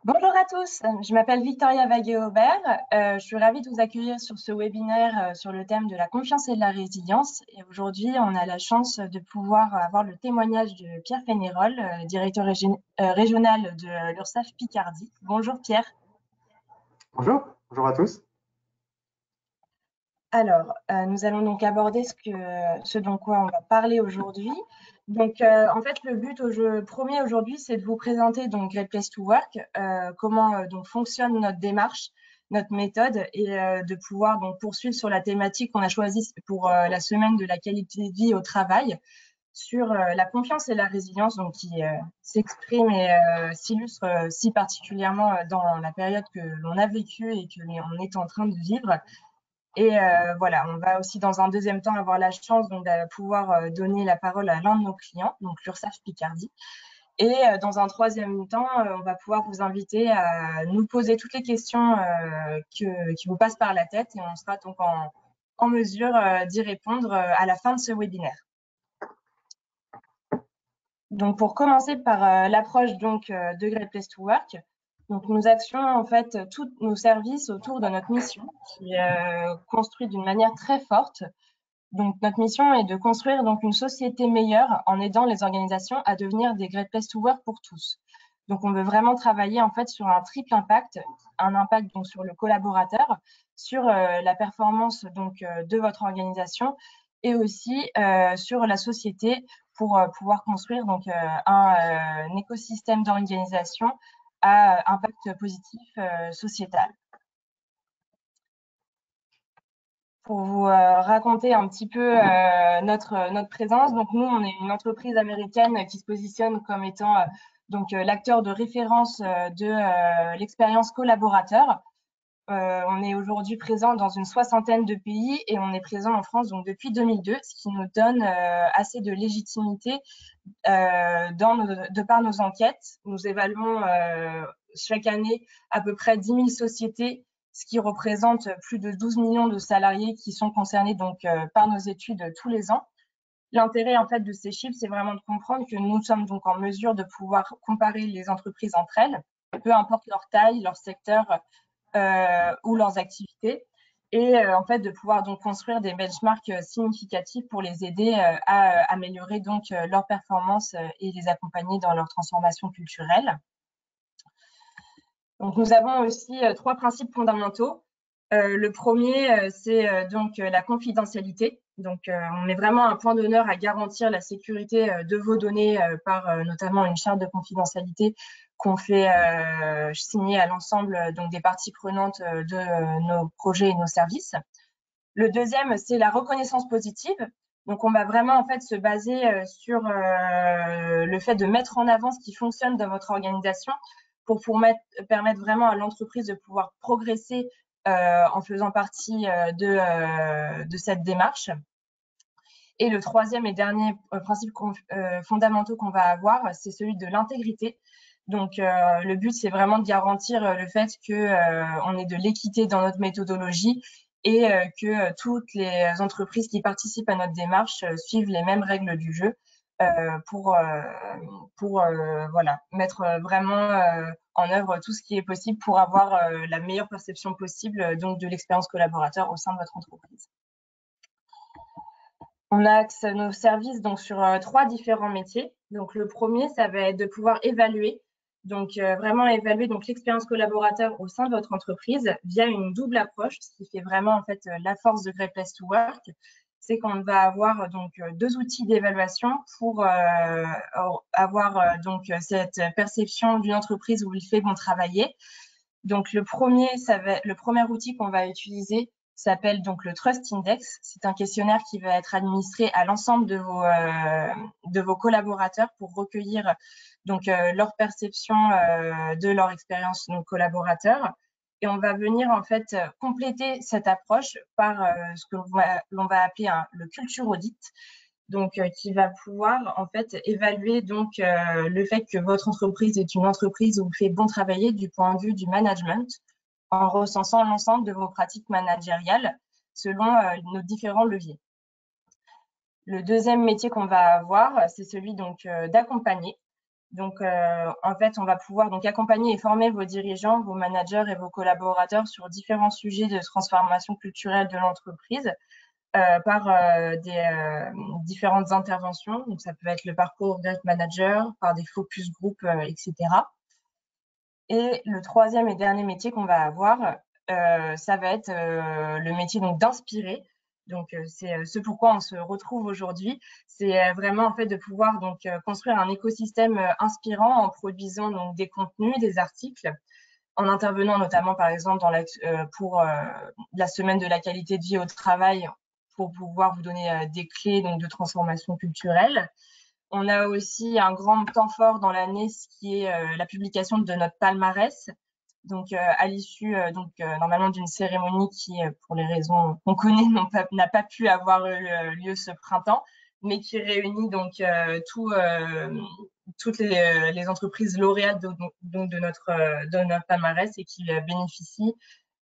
Bonjour à tous, je m'appelle Victoria Vaguet-Aubert. Je suis ravie de vous accueillir sur ce webinaire sur le thème de la confiance et de la résilience. Et aujourd'hui, on a la chance de pouvoir avoir le témoignage de Pierre Fénérol, directeur régional de l'URSSAF Picardie. Bonjour Pierre. Bonjour, bonjour à tous. Alors, nous allons donc aborder ce dont quoi on va parler aujourd'hui. Donc, en fait, le but premier aujourd'hui, c'est de vous présenter donc Great Place to Work, comment donc fonctionne notre démarche, notre méthode, et de pouvoir donc poursuivre sur la thématique qu'on a choisie pour la semaine de la qualité de vie au travail, sur la confiance et la résilience, donc qui s'exprime et s'illustre si particulièrement dans la période que l'on a vécue et que l'on est en train de vivre. Et voilà, on va aussi dans un deuxième temps avoir la chance donc, de pouvoir donner la parole à l'un de nos clients, donc l'URSSAF Picardie. Et dans un troisième temps, on va pouvoir vous inviter à nous poser toutes les questions qui vous passent par la tête et on sera donc en mesure d'y répondre à la fin de ce webinaire. Donc pour commencer par l'approche de Great Place to Work, donc nous actions en fait tous nos services autour de notre mission qui est construite d'une manière très forte. Donc notre mission est de construire donc une société meilleure en aidant les organisations à devenir des Great Place to Work pour tous. Donc on veut vraiment travailler en fait sur un triple impact, un impact donc sur le collaborateur, sur la performance donc de votre organisation et aussi sur la société pour pouvoir construire donc un écosystème d'organisation à impact positif sociétal. Pour vous raconter un petit peu notre présence, donc nous, on est une entreprise américaine qui se positionne comme étant l'acteur de référence de l'expérience collaborateur. On est aujourd'hui présent dans une soixantaine de pays et on est présent en France donc depuis 2002, ce qui nous donne assez de légitimité de par nos enquêtes. Nous évaluons chaque année à peu près 10 000 sociétés, ce qui représente plus de 12 millions de salariés qui sont concernés donc par nos études tous les ans. L'intérêt en fait de ces chiffres, c'est vraiment de comprendre que nous sommes donc en mesure de pouvoir comparer les entreprises entre elles, peu importe leur taille, leur secteur ou leurs activités, et en fait de pouvoir donc construire des benchmarks significatifs pour les aider à améliorer donc leur performance et les accompagner dans leur transformation culturelle. Donc nous avons aussi trois principes fondamentaux. Le premier, c'est donc la confidentialité. Donc on met vraiment un point d'honneur à garantir la sécurité de vos données par notamment une charte de confidentialité qu'on fait signer à l'ensemble donc des parties prenantes de nos projets et nos services. Le deuxième, c'est la reconnaissance positive. Donc on va vraiment en fait se baser sur le fait de mettre en avant ce qui fonctionne dans votre organisation pour permettre vraiment à l'entreprise de pouvoir progresser en faisant partie de cette démarche. Et le troisième et dernier principe fondamental qu'on va avoir, c'est celui de l'intégrité. Donc, le but, c'est vraiment de garantir le fait qu'on ait de l'équité dans notre méthodologie et que toutes les entreprises qui participent à notre démarche suivent les mêmes règles du jeu pour voilà, mettre vraiment en œuvre tout ce qui est possible pour avoir la meilleure perception possible donc de l'expérience collaborateur au sein de votre entreprise. On axe nos services donc sur trois différents métiers. Donc le premier, ça va être de pouvoir évaluer, donc vraiment évaluer donc l'expérience collaborateur au sein de votre entreprise via une double approche, ce qui fait vraiment en fait la force de Great Place to Work, c'est qu'on va avoir donc deux outils d'évaluation pour avoir donc cette perception d'une entreprise où il fait bon travailler. Donc le premier outil qu'on va utiliser s'appelle donc le Trust Index. C'est un questionnaire qui va être administré à l'ensemble de vos collaborateurs pour recueillir donc leur perception de leur expérience donc collaborateur. Et on va venir en fait compléter cette approche par ce que l'on va appeler le culture audit. Donc qui va pouvoir en fait évaluer donc le fait que votre entreprise est une entreprise où vous fait bon travailler du point de vue du management en recensant l'ensemble de vos pratiques managériales selon nos différents leviers. Le deuxième métier qu'on va avoir, c'est celui donc d'accompagner. Donc, en fait, on va pouvoir donc accompagner et former vos dirigeants, vos managers et vos collaborateurs sur différents sujets de transformation culturelle de l'entreprise par des différentes interventions. Donc, ça peut être le parcours Great Manager, par des focus group, etc. Et le troisième et dernier métier qu'on va avoir, ça va être le métier donc d'inspirer. Donc, c'est ce pourquoi on se retrouve aujourd'hui. C'est vraiment en fait de pouvoir donc construire un écosystème inspirant en produisant donc des contenus, des articles, en intervenant notamment par exemple pour la semaine de la qualité de vie au travail pour pouvoir vous donner des clés donc de transformation culturelle. On a aussi un grand temps fort dans l'année, ce qui est la publication de notre palmarès. Donc, à l'issue normalement d'une cérémonie qui, pour les raisons qu'on connaît, n'a pas pu avoir lieu ce printemps, mais qui réunit donc toutes les entreprises lauréates de notre palmarès et qui bénéficient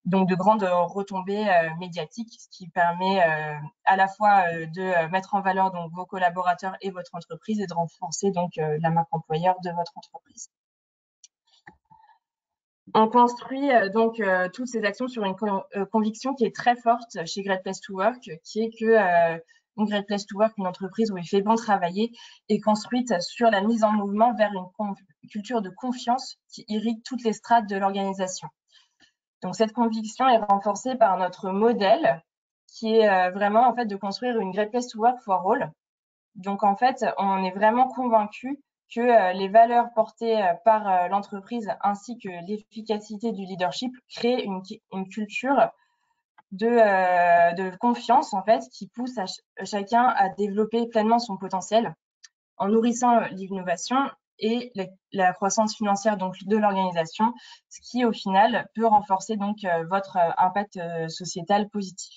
donc de grandes retombées médiatiques, ce qui permet à la fois de mettre en valeur donc vos collaborateurs et votre entreprise et de renforcer donc la marque employeur de votre entreprise. On construit donc toutes ces actions sur une conviction qui est très forte chez Great Place to Work, qui est que une Great Place to Work, une entreprise où il fait bon travailler, est construite sur la mise en mouvement vers une culture de confiance qui irrigue toutes les strates de l'organisation. Donc, cette conviction est renforcée par notre modèle qui est vraiment en fait de construire une Great Place to Work for All. Donc, en fait, on est vraiment convaincu que les valeurs portées par l'entreprise ainsi que l'efficacité du leadership créent une culture de confiance en fait qui pousse chacun à développer pleinement son potentiel en nourrissant l'innovation et la croissance financière donc de l'organisation, ce qui au final peut renforcer donc votre impact sociétal positif.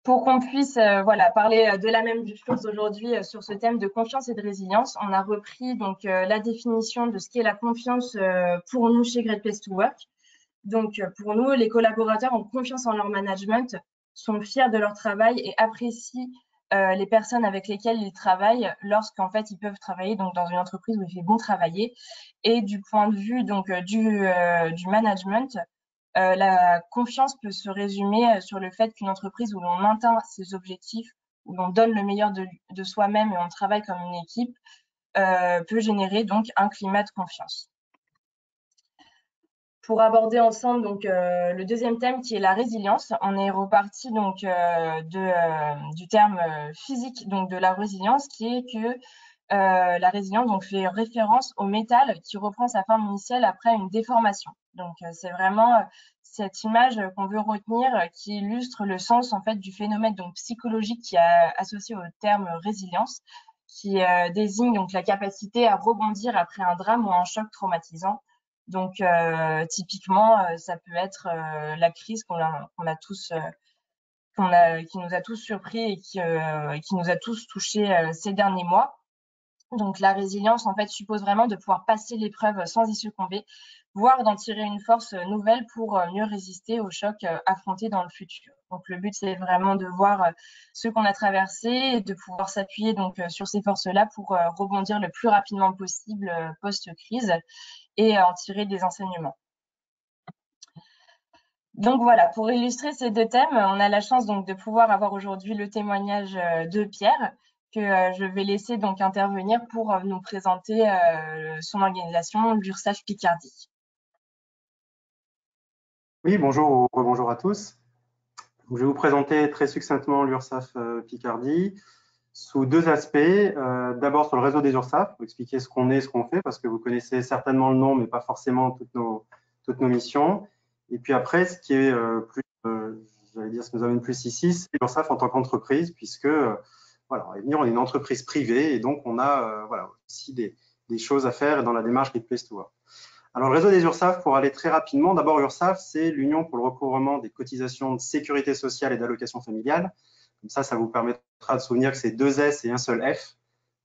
Pour qu'on puisse parler de la même chose aujourd'hui sur ce thème de confiance et de résilience, on a repris donc la définition de ce qu'est la confiance pour nous chez Great Place to Work. Donc pour nous, les collaborateurs ont confiance en leur management, sont fiers de leur travail et apprécient les personnes avec lesquelles ils travaillent lorsqu'en fait ils peuvent travailler donc dans une entreprise où il fait bon travailler. Et du point de vue donc du management, la confiance peut se résumer sur le fait qu'une entreprise où l'on atteint ses objectifs, où l'on donne le meilleur de soi-même et on travaille comme une équipe, peut générer donc un climat de confiance. Pour aborder ensemble donc le deuxième thème qui est la résilience, on est reparti donc du terme physique donc de la résilience qui est que la résilience donc fait référence au métal qui reprend sa forme initiale après une déformation. Donc c'est vraiment cette image qu'on veut retenir qui illustre le sens en fait du phénomène donc psychologique qui est associé au terme résilience, qui désigne donc la capacité à rebondir après un drame ou un choc traumatisant. Donc typiquement, ça peut être la crise qui nous a tous surpris et qui nous a tous touchés ces derniers mois. Donc la résilience en fait suppose vraiment de pouvoir passer l'épreuve sans y succomber, voire d'en tirer une force nouvelle pour mieux résister aux chocs affrontés dans le futur. Donc le but c'est vraiment de voir ce qu'on a traversé et de pouvoir s'appuyer donc sur ces forces-là pour rebondir le plus rapidement possible post-crise et en tirer des enseignements. Donc voilà, pour illustrer ces deux thèmes, on a la chance donc de pouvoir avoir aujourd'hui le témoignage de Pierre, que je vais laisser donc intervenir pour nous présenter son organisation, l'URSSAF Picardie. Oui, bonjour ou bonjour à tous. Je vais vous présenter très succinctement l'URSSAF Picardie sous deux aspects. D'abord sur le réseau des URSSAF, pour expliquer ce qu'on est, ce qu'on fait, parce que vous connaissez certainement le nom, mais pas forcément toutes nos missions. Et puis après, ce qui est j'allais dire ce qui nous amène plus ici, c'est l'URSSAF en tant qu'entreprise, puisque voilà, on est une entreprise privée et donc on a aussi des choses à faire dans la démarche Great Place to Work. Alors, le réseau des URSSAF, pour aller très rapidement, d'abord, URSSAF, c'est l'Union pour le recouvrement des cotisations de sécurité sociale et d'allocation familiale. Comme ça vous permettra de souvenir que c'est deux S et un seul F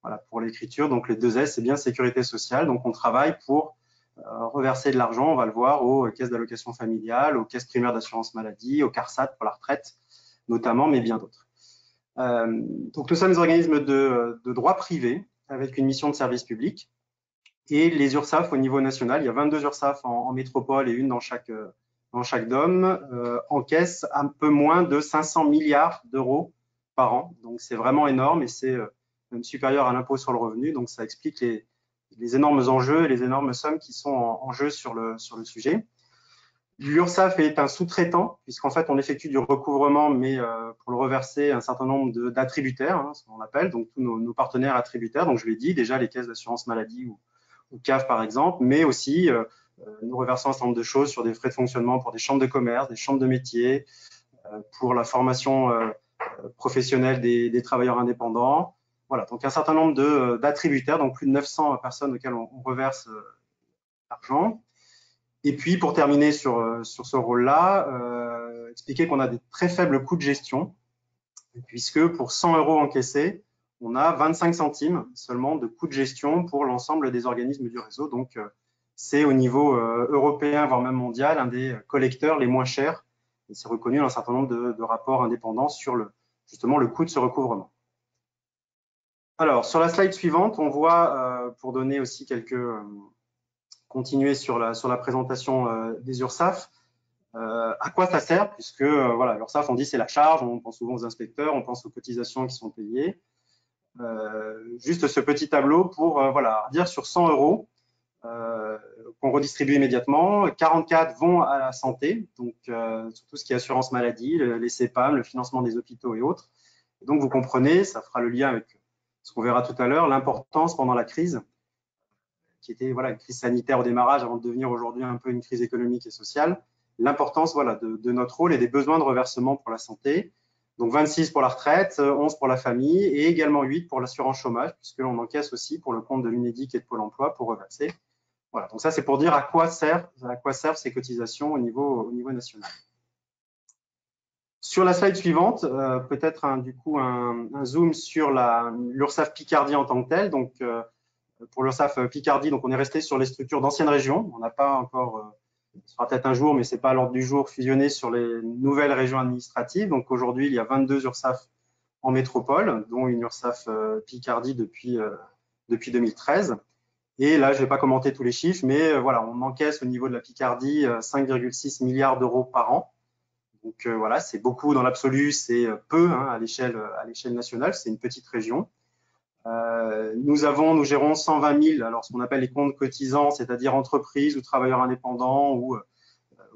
voilà, pour l'écriture. Donc, les deux S, c'est bien sécurité sociale. Donc, on travaille pour reverser de l'argent, on va le voir, aux caisses d'allocation familiale, aux caisses primaires d'assurance maladie, aux CARSAT pour la retraite, notamment, mais bien d'autres. Donc, nous sommes des organismes de droit privé. avec une mission de service public. Et les URSSAF au niveau national, il y a 22 URSSAF en métropole et une dans chaque DOM, encaissent un peu moins de 500 milliards d'euros par an. Donc c'est vraiment énorme et c'est même supérieur à l'impôt sur le revenu. Donc ça explique les énormes enjeux et les énormes sommes qui sont en jeu sur le sujet. L'URSSAF est un sous-traitant, puisqu'en fait, on effectue du recouvrement, mais pour le reverser un certain nombre d'attributaires, hein, ce qu'on appelle, donc tous nos partenaires attributaires. Donc, je l'ai dit, déjà les caisses d'assurance maladie ou CAF, par exemple, mais aussi nous reversons un certain nombre de choses sur des frais de fonctionnement pour des chambres de commerce, des chambres de métier, pour la formation professionnelle des travailleurs indépendants. Voilà, donc un certain nombre d'attributaires, donc plus de 900 personnes auxquelles on reverse l'argent. Et puis, pour terminer sur ce rôle-là, expliquer qu'on a des très faibles coûts de gestion, puisque pour 100 € encaissés, on a 25 centimes seulement de coûts de gestion pour l'ensemble des organismes du réseau. Donc, c'est au niveau européen, voire même mondial, un des collecteurs les moins chers. Et c'est reconnu dans un certain nombre de rapports indépendants sur justement le coût de ce recouvrement. Alors, sur la slide suivante, on voit, pour donner aussi continuer sur la présentation des URSSAF, à quoi ça sert, puisque voilà, l'URSSAF, on dit c'est la charge, on pense souvent aux inspecteurs, on pense aux cotisations qui sont payées. Juste ce petit tableau pour voilà, dire sur 100 € qu'on redistribue immédiatement, 44 vont à la santé, donc sur tout ce qui est assurance maladie, les CEPAM, le financement des hôpitaux et autres. Et donc vous comprenez, ça fera le lien avec ce qu'on verra tout à l'heure, l'importance pendant la crise, qui était voilà, une crise sanitaire au démarrage avant de devenir aujourd'hui un peu une crise économique et sociale, l'importance voilà, de notre rôle et des besoins de reversement pour la santé. Donc 26 pour la retraite, 11 pour la famille et également 8 pour l'assurance chômage, puisque l'on encaisse aussi pour le compte de l'UNEDIC et de Pôle emploi pour reverser. Voilà, donc ça c'est pour dire à quoi servent ces cotisations au niveau national. Sur la slide suivante, peut-être du coup un zoom sur l'URSSAF Picardie en tant que telle. Donc pour l'URSSAF Picardie, donc on est resté sur les structures d'anciennes régions. On n'a pas encore, ce sera peut-être un jour, mais ce n'est pas à l'ordre du jour, fusionné sur les nouvelles régions administratives. Donc aujourd'hui, il y a 22 URSSAF en métropole, dont une URSSAF Picardie depuis 2013. Et là, je ne vais pas commenter tous les chiffres, mais voilà, on encaisse au niveau de la Picardie 5,6 milliards d'euros par an. Donc voilà, c'est beaucoup dans l'absolu, c'est peu hein, à l'échelle nationale, c'est une petite région. Nous gérons 120 000, alors ce qu'on appelle les comptes cotisants, c'est-à-dire entreprises ou travailleurs indépendants ou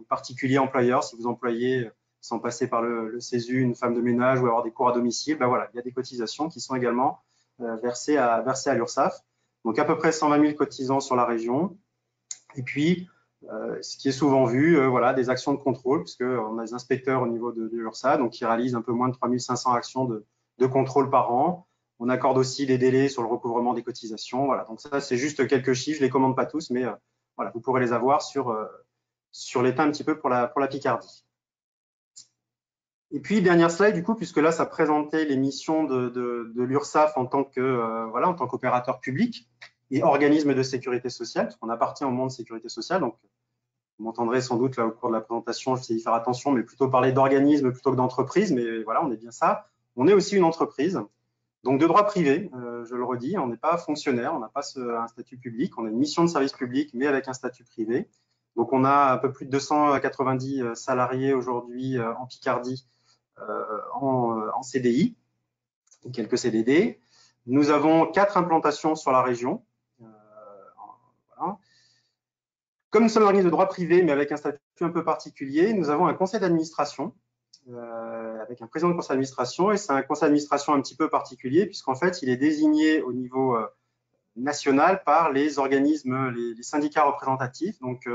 particuliers employeurs. Si vous employez sans passer par le CESU une femme de ménage ou avoir des cours à domicile, ben voilà, il y a des cotisations qui sont également versées à l'URSSAF. Donc à peu près 120 000 cotisants sur la région. Et puis, ce qui est souvent vu, voilà, des actions de contrôle, puisqu'on a des inspecteurs au niveau de l'URSSAF, donc qui réalisent un peu moins de 3 500 actions de contrôle par an. On accorde aussi des délais sur le recouvrement des cotisations. Voilà, donc ça, c'est juste quelques chiffres, je ne les commande pas tous, mais voilà, vous pourrez les avoir sur l'état un petit peu pour la Picardie. Et puis, dernière slide, du coup, puisque là, ça présentait les missions de l'URSSAF en tant qu'opérateur public et organisme de sécurité sociale, parce qu'on appartient au monde de sécurité sociale. Donc, vous m'entendrez sans doute là au cours de la présentation, je vais y faire attention, mais plutôt parler d'organisme plutôt que d'entreprise. Mais voilà, on est bien ça. On est aussi une entreprise. Donc, de droit privé, je le redis, on n'est pas fonctionnaire, on n'a pas un statut public, on a une mission de service public, mais avec un statut privé. Donc, on a un peu plus de 290 salariés aujourd'hui en Picardie, en CDI, et quelques CDD. Nous avons 4 implantations sur la région. Voilà. Comme nous sommes un organisme de droit privé, mais avec un statut un peu particulier, nous avons un conseil d'administration, avec un président de conseil d'administration, et c'est un conseil d'administration un petit peu particulier, puisqu'en fait, il est désigné au niveau national par les organismes, les syndicats représentatifs, donc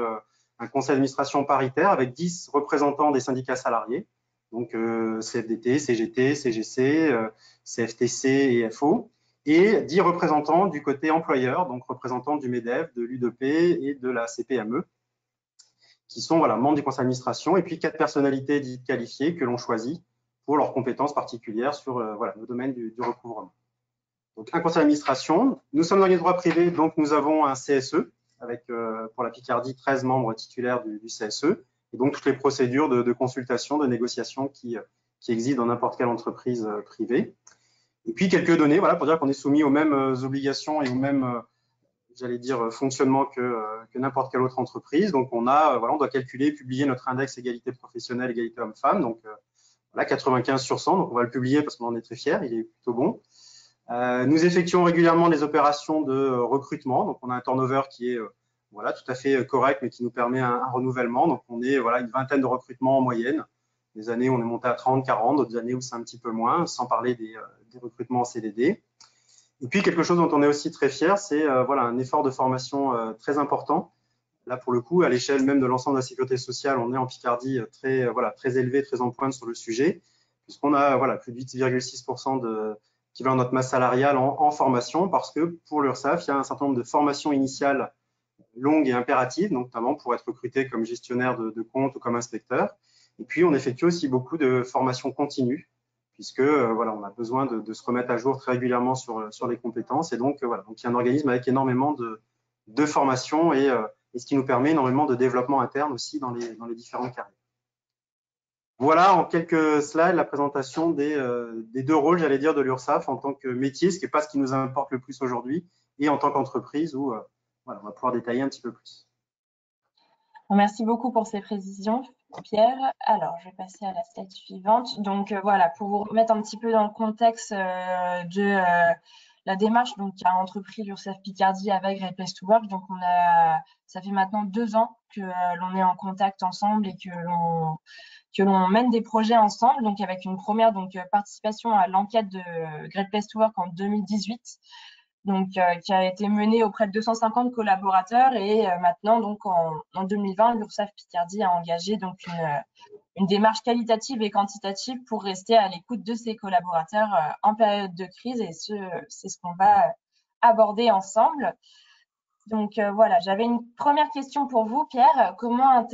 un conseil d'administration paritaire avec 10 représentants des syndicats salariés, donc CFDT, CGT, CGC, CFTC et FO, et 10 représentants du côté employeur, donc représentants du MEDEF, de l'UDP et de la CPME, qui sont voilà, membres du conseil d'administration, et puis 4 personnalités dites qualifiées que l'on choisit pour leurs compétences particulières sur voilà, le domaine du recouvrement. Donc, un conseil d'administration. Nous sommes dans les droits privés, donc nous avons un CSE, avec pour la Picardie 13 membres titulaires du CSE, et donc toutes les procédures de consultation, de négociation qui existent dans n'importe quelle entreprise privée. Et puis quelques données, voilà, pour dire qu'on est soumis aux mêmes obligations et aux mêmes, j'allais dire, fonctionnement que n'importe quelle autre entreprise. Donc on doit calculer et publier notre index égalité professionnelle, égalité homme-femme. Donc voilà, 95 sur 100. Donc on va le publier parce qu'on en est très fiers, il est plutôt bon. Nous effectuons régulièrement des opérations de recrutement. Donc on a un turnover qui est voilà, tout à fait correct, mais qui nous permet un renouvellement. Donc on est voilà, une vingtaine de recrutements en moyenne. Des années où on est monté à 30, 40, d'autres années où c'est un petit peu moins, sans parler des recrutements en CDD. Et puis, quelque chose dont on est aussi très fier, c'est voilà, un effort de formation très important. Là, pour le coup, à l'échelle même de l'ensemble de la sécurité sociale, on est en Picardie voilà, très élevé, très en pointe sur le sujet, puisqu'on a voilà, plus de 8,6% d'équivalent de notre masse salariale en formation, parce que pour l'URSSAF, il y a un certain nombre de formations initiales longues et impératives, notamment pour être recruté comme gestionnaire de compte ou comme inspecteur. Et puis, on effectue aussi beaucoup de formations continues, puisque voilà, on a besoin de se remettre à jour très régulièrement sur les compétences. Et donc, voilà, donc il y a un organisme avec énormément de formations et ce qui nous permet énormément de développement interne aussi dans les différentes carrières. Voilà en quelques slides la présentation des deux rôles, j'allais dire, de l'URSSAF en tant que métier, ce qui n'est pas ce qui nous importe le plus aujourd'hui, et en tant qu'entreprise où voilà, on va pouvoir détailler un petit peu plus. Merci beaucoup pour ces précisions, Pierre. Alors, je vais passer à la slide suivante. Donc, voilà, pour vous remettre un petit peu dans le contexte de la démarche qu'a entrepris l'URSSAF Picardie avec Great Place to Work. Donc, ça fait maintenant 2 ans que l'on est en contact ensemble et que l'on mène des projets ensemble. Donc, avec une première participation à l'enquête de Great Place to Work en 2018. Donc, qui a été menée auprès de 250 collaborateurs et maintenant, donc en 2020, l'URSSAF Picardie a engagé donc une démarche qualitative et quantitative pour rester à l'écoute de ses collaborateurs en période de crise et c'est ce qu'on va aborder ensemble. Donc voilà, j'avais une première question pour vous, Pierre. Comment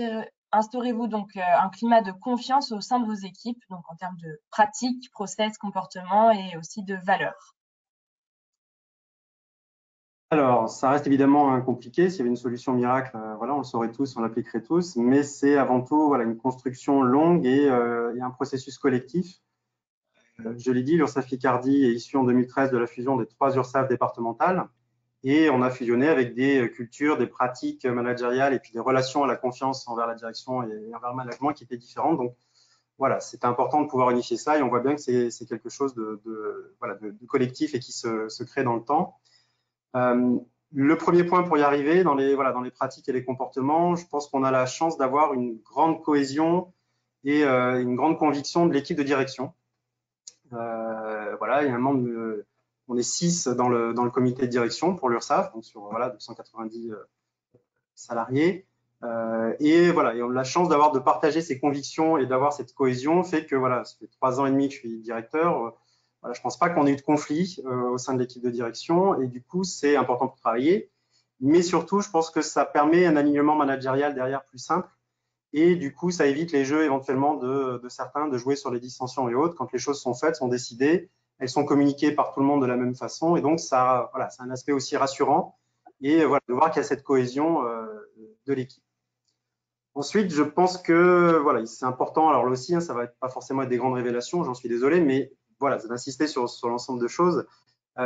instaurez-vous donc un climat de confiance au sein de vos équipes, donc en termes de pratiques, process, comportement et aussi de valeurs? Alors, ça reste évidemment compliqué. S'il y avait une solution miracle, voilà, on le saurait tous, on l'appliquerait tous. Mais c'est avant tout voilà, une construction longue et un processus collectif. Je l'ai dit, l'URSSAF Picardie est issue en 2013 de la fusion des 3 URSSAF départementales. Et on a fusionné avec des cultures, des pratiques managériales et puis des relations à la confiance envers la direction et envers le management qui étaient différentes. Donc, voilà, c'était important de pouvoir unifier ça et on voit bien que c'est quelque chose voilà, de collectif et qui se crée dans le temps. Le premier point pour y arriver, dans les pratiques et les comportements, je pense qu'on a la chance d'avoir une grande cohésion et une grande conviction de l'équipe de direction. Voilà, il y a un membre, on est 6 dans le comité de direction pour l'URSSAF, donc sur voilà, 290 salariés. Et voilà, et on a la chance de partager ces convictions et d'avoir cette cohésion, fait que voilà, ça fait 3 ans et demi que je suis directeur. Voilà, je ne pense pas qu'on ait eu de conflit au sein de l'équipe de direction et du coup, c'est important pour travailler. Mais surtout, je pense que ça permet un alignement managérial derrière plus simple et du coup, ça évite les jeux éventuellement de certains de jouer sur les dissensions et autres. Quand les choses sont faites, sont décidées, elles sont communiquées par tout le monde de la même façon et donc ça, voilà, c'est un aspect aussi rassurant et voilà, de voir qu'il y a cette cohésion de l'équipe. Ensuite, je pense que voilà, c'est important. Alors là aussi, ça va pas forcément être des grandes révélations, j'en suis désolé, mais voilà, d'insister sur l'ensemble de choses,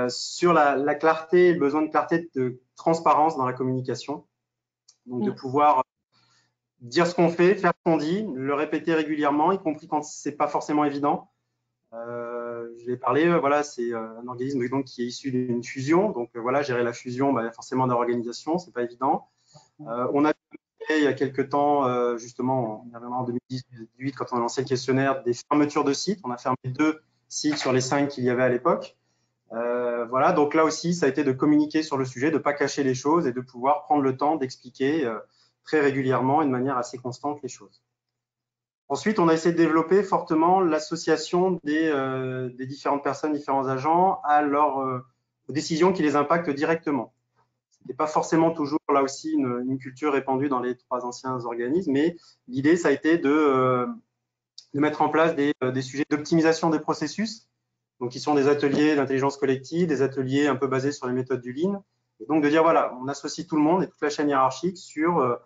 sur la clarté, le besoin de clarté, de transparence dans la communication. Donc, de pouvoir dire ce qu'on fait, faire ce qu'on dit, le répéter régulièrement, y compris quand c'est pas forcément évident. Je l'ai parlé, voilà, c'est un organisme donc, qui est issu d'une fusion. Donc voilà, gérer la fusion, bah, forcément d'organisation, c'est pas évident. On a il y a quelques temps, justement, en 2018, quand on a lancé le questionnaire, des fermetures de sites. On a fermé 2 sites sur les 5 qu'il y avait à l'époque. Voilà, donc là aussi, ça a été de communiquer sur le sujet, de ne pas cacher les choses et de pouvoir prendre le temps d'expliquer très régulièrement et de manière assez constante les choses. Ensuite, on a essayé de développer fortement l'association des différentes personnes, différents agents aux décisions qui les impactent directement. Ce n'était pas forcément toujours là aussi une culture répandue dans les 3 anciens organismes, mais l'idée, ça a été de mettre en place des sujets d'optimisation des processus, donc qui sont des ateliers d'intelligence collective, des ateliers un peu basés sur les méthodes du Lean, et donc de dire voilà, on associe tout le monde et toute la chaîne hiérarchique sur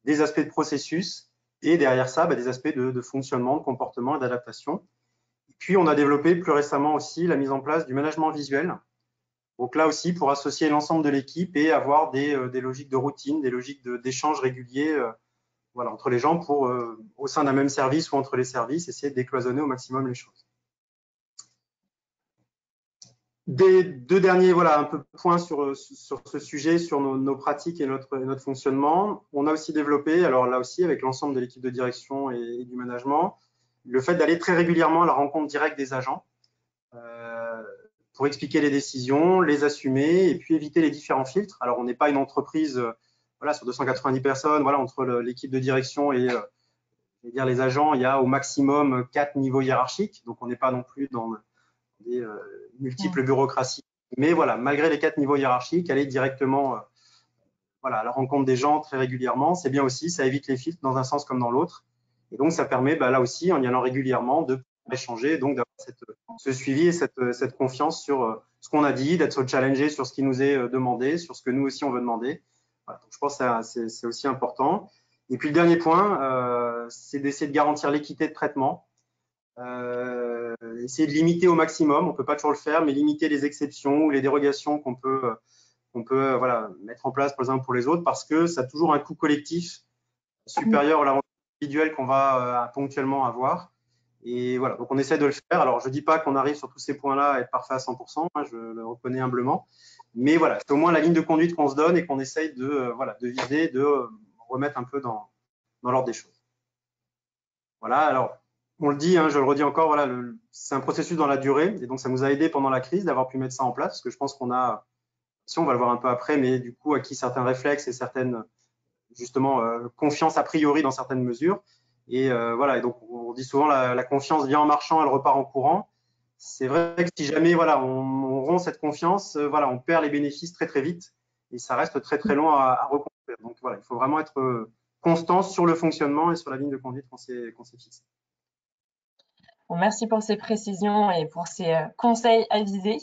des aspects de processus et derrière ça, des aspects de fonctionnement, de comportement et d'adaptation. Et Puis, on a développé plus récemment aussi la mise en place du management visuel. Donc là aussi, pour associer l'ensemble de l'équipe et avoir des logiques de routine, des logiques d'échange réguliers voilà, entre les gens pour, au sein d'un même service ou entre les services, essayer de décloisonner au maximum les choses. Des deux derniers voilà, un peu points sur ce sujet, sur nos pratiques et notre fonctionnement. On a aussi développé, alors là aussi avec l'ensemble de l'équipe de direction et du management, le fait d'aller très régulièrement à la rencontre directe des agents pour expliquer les décisions, les assumer et puis éviter les différents filtres. Alors on n'est pas une entreprise voilà, sur 290 personnes, voilà, entre l'équipe de direction et dire, les agents, il y a au maximum 4 niveaux hiérarchiques, donc on n'est pas non plus dans des multiples bureaucraties. Mais voilà, malgré les 4 niveaux hiérarchiques, aller directement voilà, à la rencontre des gens très régulièrement, c'est bien aussi, ça évite les filtres dans un sens comme dans l'autre. Et donc, ça permet là aussi, en y allant régulièrement, de échanger, donc d'avoir ce suivi et cette confiance sur ce qu'on a dit, d'être challengé sur ce qui nous est demandé, sur ce que nous aussi on veut demander. Voilà, donc je pense que c'est aussi important. Et puis le dernier point, c'est d'essayer de garantir l'équité de traitement. Essayer de limiter au maximum, on ne peut pas toujours le faire, mais limiter les exceptions ou les dérogations qu'on peut voilà, mettre en place pour les uns ou pour les autres, parce que ça a toujours un coût collectif supérieur à l'avantage individuel qu'on va ponctuellement avoir. Et voilà, donc on essaie de le faire. Alors, je ne dis pas qu'on arrive sur tous ces points-là à être parfait à 100%, hein, je le reconnais humblement, mais voilà, c'est au moins la ligne de conduite qu'on se donne et qu'on essaye voilà, de viser, de remettre un peu dans l'ordre des choses. Voilà, alors, on le dit, hein, je le redis encore, voilà, c'est un processus dans la durée, et donc ça nous a aidé pendant la crise d'avoir pu mettre ça en place, parce que je pense qu'on a, si on va le voir un peu après, mais du coup acquis certains réflexes et certaines, justement, confiance a priori dans certaines mesures. Et voilà, et donc on dit souvent la confiance vient en marchant, elle repart en courant. C'est vrai que si jamais voilà, on rompt cette confiance, voilà, on perd les bénéfices très très vite, et ça reste très très long à reconstruire. Donc voilà, il faut vraiment être constant sur le fonctionnement et sur la ligne de conduite qu'on s'est fixée. Bon, merci pour ces précisions et pour ces conseils avisés.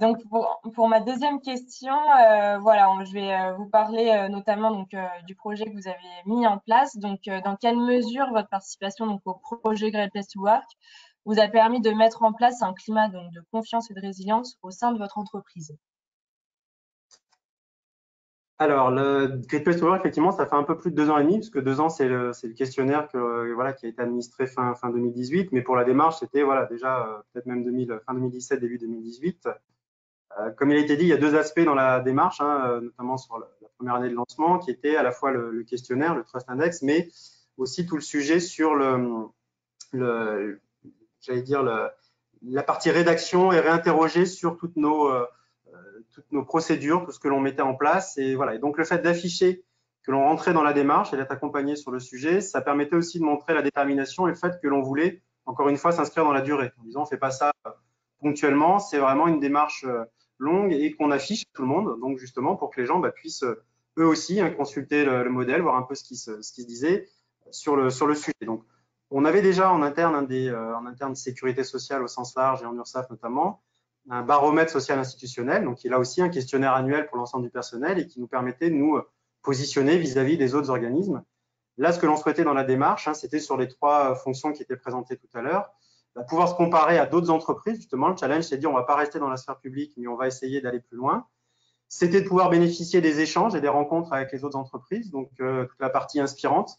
Donc pour ma deuxième question, voilà, je vais vous parler notamment donc du projet que vous avez mis en place. Donc dans quelle mesure votre participation donc au projet Great Place to Work vous a permis de mettre en place un climat donc de confiance et de résilience au sein de votre entreprise? Alors, le Great Place to Work, effectivement, ça fait un peu plus de 2 ans et demi, parce que 2 ans, c'est le questionnaire voilà, qui a été administré fin 2018, mais pour la démarche, c'était voilà, déjà peut-être même fin 2017, début 2018. Comme il a été dit, il y a 2 aspects dans la démarche, hein, notamment sur la première année de lancement, qui était à la fois le questionnaire, le Trust Index, mais aussi tout le sujet sur j'allais dire, la partie rédaction et réinterroger sur toutes nos procédures, tout ce que l'on mettait en place. Et voilà. Et donc, le fait d'afficher que l'on rentrait dans la démarche et d'être accompagné sur le sujet, ça permettait aussi de montrer la détermination et le fait que l'on voulait, encore une fois, s'inscrire dans la durée. En disant, on ne fait pas ça ponctuellement, c'est vraiment une démarche longue et qu'on affiche à tout le monde, donc justement pour que les gens puissent eux aussi consulter le modèle, voir un peu ce qui se disait sur le sujet. Donc, on avait déjà en interne en interne sécurité sociale au sens large et en URSSAF notamment, un baromètre social institutionnel, donc il a aussi un questionnaire annuel pour l'ensemble du personnel et qui nous permettait de nous positionner vis-à-vis des autres organismes. Là, ce que l'on souhaitait dans la démarche, c'était sur les 3 fonctions qui étaient présentées tout à l'heure, pouvoir se comparer à d'autres entreprises. Justement, le challenge, c'est de dire on ne va pas rester dans la sphère publique, mais on va essayer d'aller plus loin. C'était de pouvoir bénéficier des échanges et des rencontres avec les autres entreprises, donc toute la partie inspirante.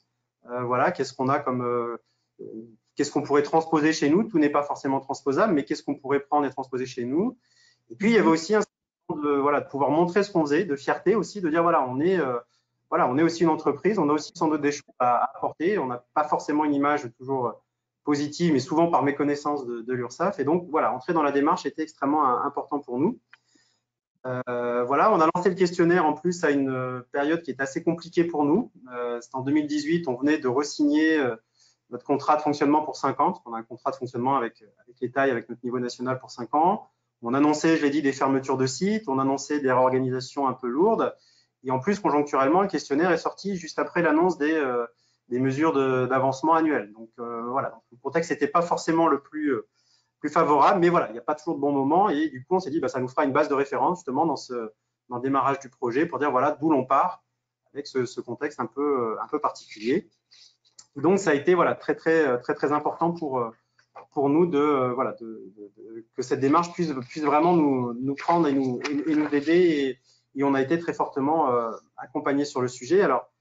Voilà, qu'est-ce qu'on a comme qu'est-ce qu'on pourrait transposer chez nous. Tout n'est pas forcément transposable, mais qu'est-ce qu'on pourrait prendre et transposer chez nous. Et puis, il y avait aussi un de pouvoir montrer ce qu'on faisait, de fierté aussi, de dire voilà, on est aussi une entreprise, on a aussi sans doute des choses à apporter. On n'a pas forcément une image toujours positive, mais souvent par méconnaissance de l'URSSAF. Et donc, voilà, entrer dans la démarche était extrêmement important pour nous. Voilà, on a lancé le questionnaire en plus à une période qui est assez compliquée pour nous. C'est en 2018, on venait de re-signer notre contrat de fonctionnement pour 5 ans, parce qu'on a un contrat de fonctionnement avec l'État et avec notre niveau national pour 5 ans. On annonçait, je l'ai dit, des fermetures de sites, on annonçait des réorganisations un peu lourdes. Et en plus, conjoncturellement, le questionnaire est sorti juste après l'annonce des mesures d'avancement annuelles. Donc voilà, donc, le contexte n'était pas forcément le plus favorable, mais voilà, il n'y a pas toujours de bons moments. Et du coup, on s'est dit, ça nous fera une base de référence justement dans le démarrage du projet pour dire voilà d'où l'on part avec ce contexte un peu particulier. Donc, ça a été voilà, très important pour pour nous que cette démarche puisse vraiment nous prendre et nous aider. Et on a été très fortement accompagnés sur le sujet. Alors,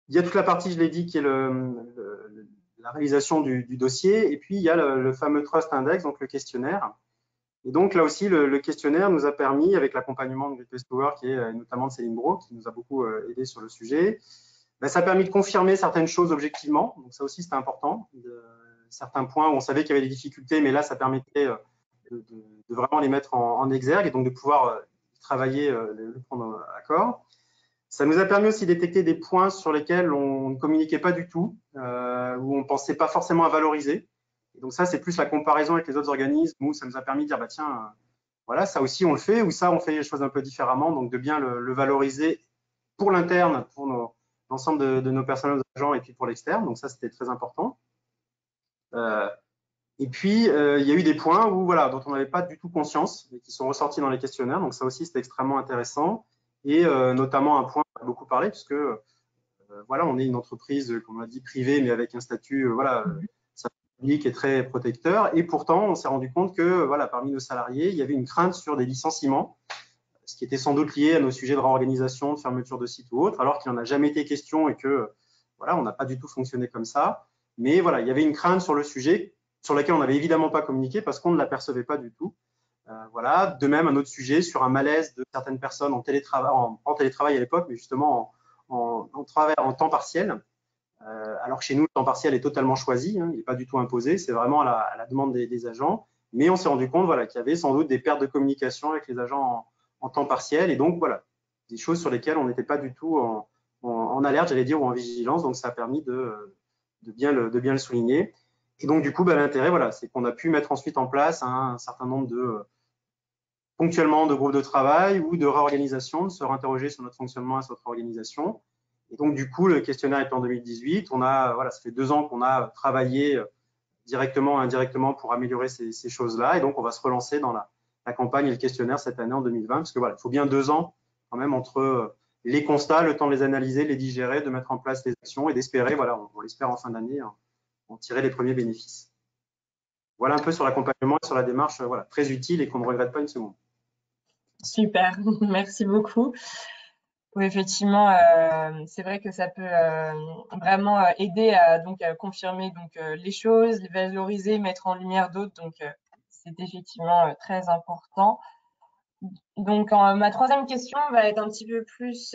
il y a toute la partie, je l'ai dit, qui est la réalisation du dossier. Et puis, il y a le fameux Trust Index, donc le questionnaire. Et donc, là aussi, le questionnaire nous a permis, avec l'accompagnement de Great Place to Work et notamment de Céline Brault, qui nous a beaucoup aidé sur le sujet, ça a permis de confirmer certaines choses objectivement. Donc, ça aussi, c'était important. Certains points où on savait qu'il y avait des difficultés, mais là, ça permettait de vraiment les mettre en exergue et donc de pouvoir travailler, le prendre à corps. Ça nous a permis aussi de détecter des points sur lesquels on ne communiquait pas du tout, où on ne pensait pas forcément à valoriser. Et donc ça, c'est plus la comparaison avec les autres organismes où ça nous a permis de dire, bah tiens, voilà, ça aussi on le fait, ou ça on fait les choses un peu différemment, donc de bien le valoriser pour l'interne, pour l'ensemble de nos personnels, nos agents, et puis pour l'externe. Donc ça, c'était très important. Et puis, il y a eu des points où, voilà, dont on n'avait pas du tout conscience et qui sont ressortis dans les questionnaires. Donc ça aussi, c'était extrêmement intéressant. Et notamment un point qu'on a beaucoup parlé, puisque voilà, on est une entreprise, comme on l'a dit, privée, mais avec un statut voilà, public et très protecteur. Et pourtant, on s'est rendu compte que voilà, parmi nos salariés, il y avait une crainte sur des licenciements, ce qui était sans doute lié à nos sujets de réorganisation, de fermeture de site ou autre, alors qu'il n'en a jamais été question et que voilà, on n'a pas du tout fonctionné comme ça. Mais voilà, il y avait une crainte sur le sujet, sur laquelle on n'avait évidemment pas communiqué parce qu'on ne l'apercevait pas du tout. Voilà. De même, un autre sujet sur un malaise de certaines personnes en télétravail, en télétravail à l'époque, mais justement en travail en temps partiel. Alors que chez nous, le temps partiel est totalement choisi, hein, il n'est pas du tout imposé, c'est vraiment à la demande des agents. Mais on s'est rendu compte voilà, qu'il y avait sans doute des pertes de communication avec les agents en temps partiel. Et donc, voilà, des choses sur lesquelles on n'était pas du tout en alerte, j'allais dire, ou en vigilance. Donc, ça a permis de bien le souligner. Et donc, du coup, l'intérêt, voilà, c'est qu'on a pu mettre ensuite en place un certain nombre ponctuellement de groupes de travail ou de réorganisation, de se réinterroger sur notre fonctionnement et sur notre organisation. Et donc, du coup, le questionnaire est en 2018. Voilà, ça fait 2 ans qu'on a travaillé directement et indirectement pour améliorer ces choses-là. Et donc, on va se relancer dans la campagne et le questionnaire cette année en 2020, parce que voilà, il faut bien 2 ans quand même entre les constats, le temps de les analyser, de les digérer, de mettre en place les actions et d'espérer, voilà, on l'espère en fin d'année, en tirer les premiers bénéfices. Voilà un peu sur l'accompagnement et sur la démarche, voilà, très utile et qu'on ne regrette pas une seconde. Super, merci beaucoup. Oui, effectivement, c'est vrai que ça peut vraiment aider à donc confirmer donc les choses, les valoriser, mettre en lumière d'autres. Donc, c'est effectivement très important. Donc, ma troisième question va être un petit peu plus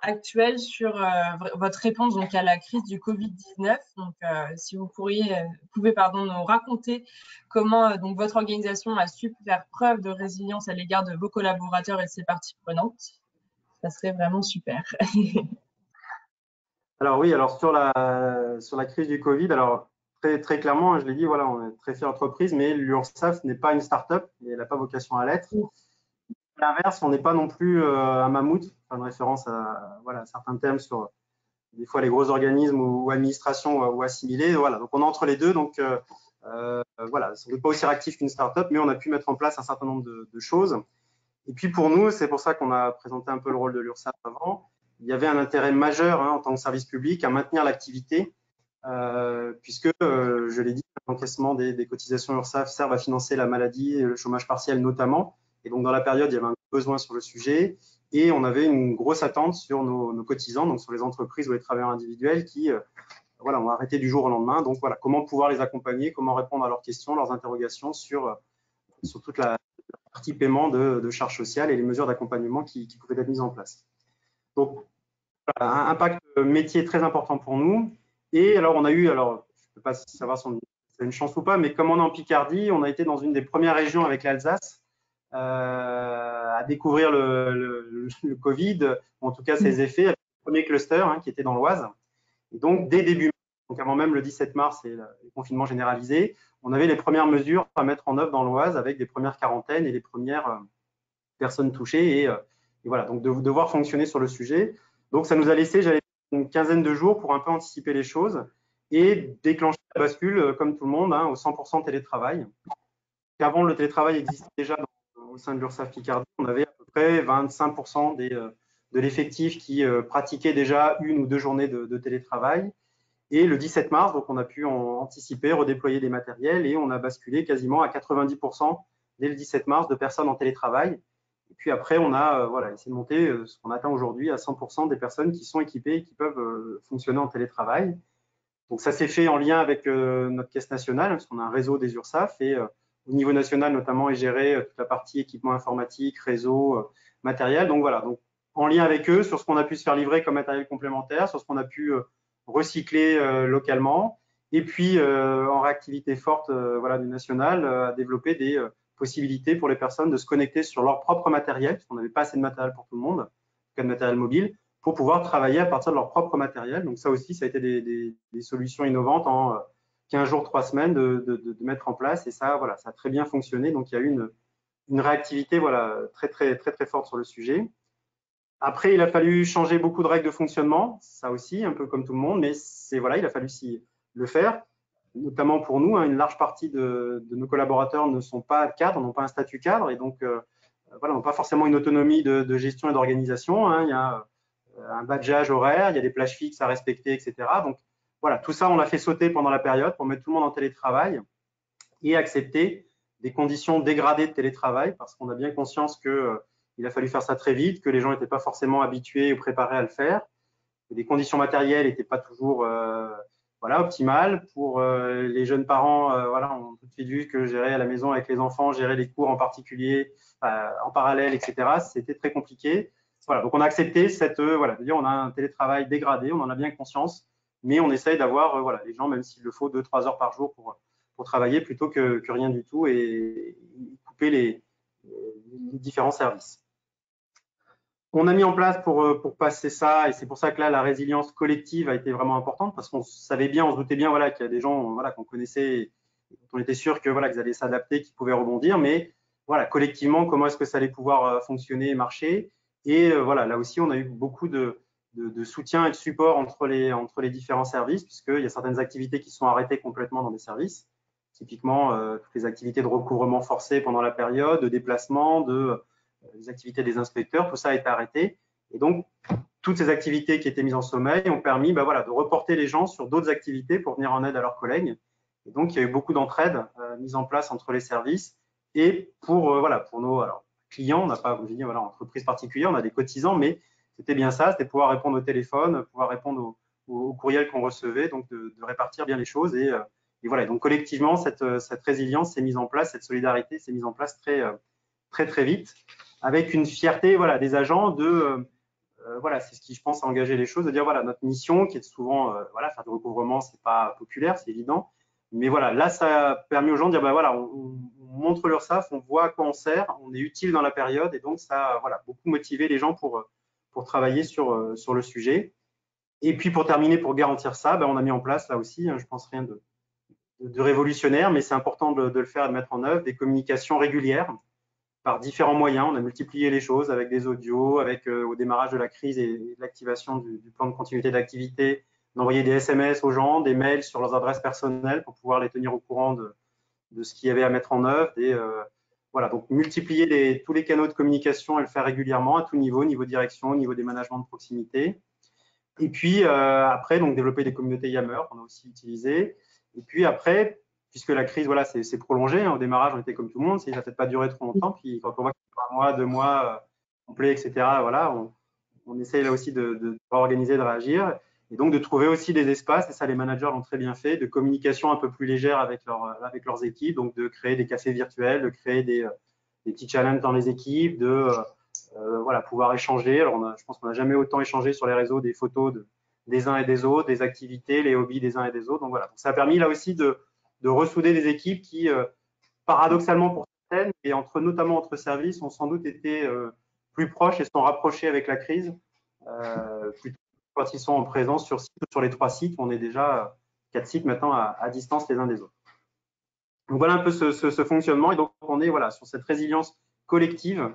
actuelle sur votre réponse donc à la crise du Covid-19. Donc, si vous pouvez nous raconter comment donc votre organisation a su faire preuve de résilience à l'égard de vos collaborateurs et de ses parties prenantes, ça serait vraiment super. Alors oui, alors sur la crise du Covid, alors très clairement, je l'ai dit, voilà, on est très fière entreprise, mais l'URSSAF n'est pas une start-up et elle n'a pas vocation à l'être. À l'inverse, on n'est pas non plus un mammouth, enfin, de référence à voilà, certains thèmes sur des fois les gros organismes ou administrations ou assimilés. Voilà, donc on est entre les deux, donc voilà, on n'est pas aussi réactif qu'une start-up, mais on a pu mettre en place un certain nombre de choses. Et puis pour nous, c'est pour ça qu'on a présenté un peu le rôle de l'URSSAF avant. Il y avait un intérêt majeur en tant que service public à maintenir l'activité, puisque, je l'ai dit, l'encaissement des cotisations URSSAF servent à financer la maladie et le chômage partiel notamment. Et donc dans la période, il y avait un besoin sur le sujet et on avait une grosse attente sur nos cotisants, donc sur les entreprises ou les travailleurs individuels qui voilà, ont arrêté du jour au lendemain. Donc voilà, comment pouvoir les accompagner, comment répondre à leurs questions, leurs interrogations sur toute la partie paiement de charges sociales et les mesures d'accompagnement qui pouvaient être mises en place. Donc, voilà, un impact métier très important pour nous. Et alors, on a eu, alors, je ne peux pas savoir si c'est une chance ou pas, mais comme on est en Picardie, on a été dans une des premières régions avec l'Alsace à découvrir le Covid, ou en tout cas ses effets, avec le premier cluster qui était dans l'Oise. Et donc, dès début, donc avant même le 17 mars et le confinement généralisé, on avait les premières mesures à mettre en œuvre dans l'Oise avec des premières quarantaines et les premières personnes touchées. Et voilà, donc de devoir fonctionner sur le sujet. Donc, ça nous a laissé, j'allais dire, une quinzaine de jours pour un peu anticiper les choses et déclencher la bascule, comme tout le monde, au 100% télétravail. Avant, le télétravail existait déjà au sein de l'URSSAF Picardie. On avait à peu près 25% de l'effectif qui pratiquait déjà 1 ou 2 journées de télétravail. Et le 17 mars, donc on a pu anticiper, redéployer des matériels et on a basculé quasiment à 90% dès le 17 mars de personnes en télétravail. Et puis après, on a voilà, essayé de monter ce qu'on atteint aujourd'hui à 100% des personnes qui sont équipées et qui peuvent fonctionner en télétravail. Donc ça s'est fait en lien avec notre caisse nationale, parce qu'on a un réseau des URSSAF et au niveau national notamment est géré toute la partie équipement informatique, réseau, matériel. Donc voilà, donc en lien avec eux sur ce qu'on a pu se faire livrer comme matériel complémentaire, sur ce qu'on a pu recycler localement, et puis en réactivité forte voilà, du national, à développer des possibilités pour les personnes de se connecter sur leur propre matériel, parce qu'on n'avait pas assez de matériel pour tout le monde, en tout cas de matériel mobile, pour pouvoir travailler à partir de leur propre matériel. Donc ça aussi, ça a été des solutions innovantes en 15 jours, 3 semaines de mettre en place. Et ça, voilà, ça a très bien fonctionné. Donc il y a eu une réactivité voilà, très forte sur le sujet. Après, il a fallu changer beaucoup de règles de fonctionnement, ça aussi, un peu comme tout le monde, mais voilà, il a fallu s'y le faire, notamment pour nous. Hein, une large partie de nos collaborateurs ne sont pas cadres, n'ont pas un statut cadre, et donc voilà, n'ont pas forcément une autonomie de gestion et d'organisation. Hein. Il y a un badgeage horaire, il y a des plages fixes à respecter, etc. Donc voilà, tout ça, on l'a fait sauter pendant la période pour mettre tout le monde en télétravail et accepter des conditions dégradées de télétravail parce qu'on a bien conscience qu'il a fallu faire ça très vite, que les gens n'étaient pas forcément habitués ou préparés à le faire, que les conditions matérielles n'étaient pas toujours voilà, optimales. Pour les jeunes parents, voilà, on a tout de suite vu que gérer à la maison avec les enfants, gérer les cours en particulier, en parallèle, etc., c'était très compliqué. Voilà, donc on a accepté voilà, de dire on a un télétravail dégradé, on en a bien conscience, mais on essaye d'avoir voilà, les gens, même s'il le faut, 2-3 heures par jour pour travailler plutôt que rien du tout et couper les différents services. On a mis en place pour passer ça, et c'est pour ça que là, la résilience collective a été vraiment importante, parce qu'on savait bien, on se doutait bien voilà, qu'il y a des gens voilà, qu'on connaissait, on était sûr que voilà, qu'ils allaient s'adapter, qu'ils pouvaient rebondir, mais voilà, collectivement, comment est-ce que ça allait pouvoir fonctionner et marcher. Et voilà, là aussi, on a eu beaucoup de soutien et de support entre les différents services, puisqu'il y a certaines activités qui sont arrêtées complètement dans des services. Typiquement, toutes les activités de recouvrement forcé pendant la période, de déplacement, les activités des inspecteurs, tout ça a été arrêté. Et donc, toutes ces activités qui étaient mises en sommeil ont permis voilà, de reporter les gens sur d'autres activités pour venir en aide à leurs collègues. Et donc, il y a eu beaucoup d'entraide mise en place entre les services. Et voilà, pour nos clients, on n'a pas, comme je dis, voilà, entreprise particulière, on a des cotisants, mais c'était bien ça, c'était pouvoir répondre au téléphone, pouvoir répondre aux courriels qu'on recevait, donc de répartir bien les choses. Et voilà, donc collectivement, cette résilience s'est mise en place, cette solidarité s'est mise en place très vite, avec une fierté voilà, des agents de voilà, c'est ce qui, je pense, a engagé les choses, de dire voilà, notre mission, qui est souvent voilà, faire du recouvrement, c'est pas populaire, c'est évident, mais voilà, là, ça a permis aux gens de dire bah, voilà, on montre l'URSSAF, on voit à quoi on sert, on est utile dans la période, et donc ça a voilà, beaucoup motivé les gens pour travailler sur le sujet. Et puis pour terminer, pour garantir ça, ben, on a mis en place là aussi, hein, je pense rien de révolutionnaire, mais c'est important de le faire et de mettre en œuvre, des communications régulières par différents moyens. On a multiplié les choses avec des audios, avec au démarrage de la crise et de l'activation du plan de continuité d'activité, d'envoyer des SMS aux gens, des mails sur leurs adresses personnelles pour pouvoir les tenir au courant de ce qu'il y avait à mettre en œuvre. Voilà, donc multiplier tous les canaux de communication et le faire régulièrement à tout niveau, niveau direction, niveau des managements de proximité. Et puis après, donc développer des communautés Yammer qu'on a aussi utilisées. Et puis après, puisque la crise voilà, s'est prolongée, hein, au démarrage, on était comme tout le monde, ça n'a peut-être pas duré trop longtemps. Puis quand on voit que c'est 3 mois, 2 mois complets, etc., voilà, on essaye là aussi de organiser, de réagir. Et donc de trouver aussi des espaces, et ça les managers l'ont très bien fait, de communication un peu plus légère avec leurs équipes, donc de créer des cafés virtuels, de créer des petits challenges dans les équipes, voilà, pouvoir échanger. Alors je pense qu'on n'a jamais autant échangé sur les réseaux des photos des uns et des autres, des activités, les hobbies des uns et des autres. Donc voilà, donc ça a permis là aussi de ressouder des équipes qui, paradoxalement pour certaines, et notamment entre services, ont sans doute été plus proches et sont rapprochés avec la crise, plutôt quand ils sont en présence sur les 3 sites, où on est déjà 4 sites maintenant à distance les uns des autres. Donc voilà un peu ce fonctionnement, et donc on est voilà, sur cette résilience collective.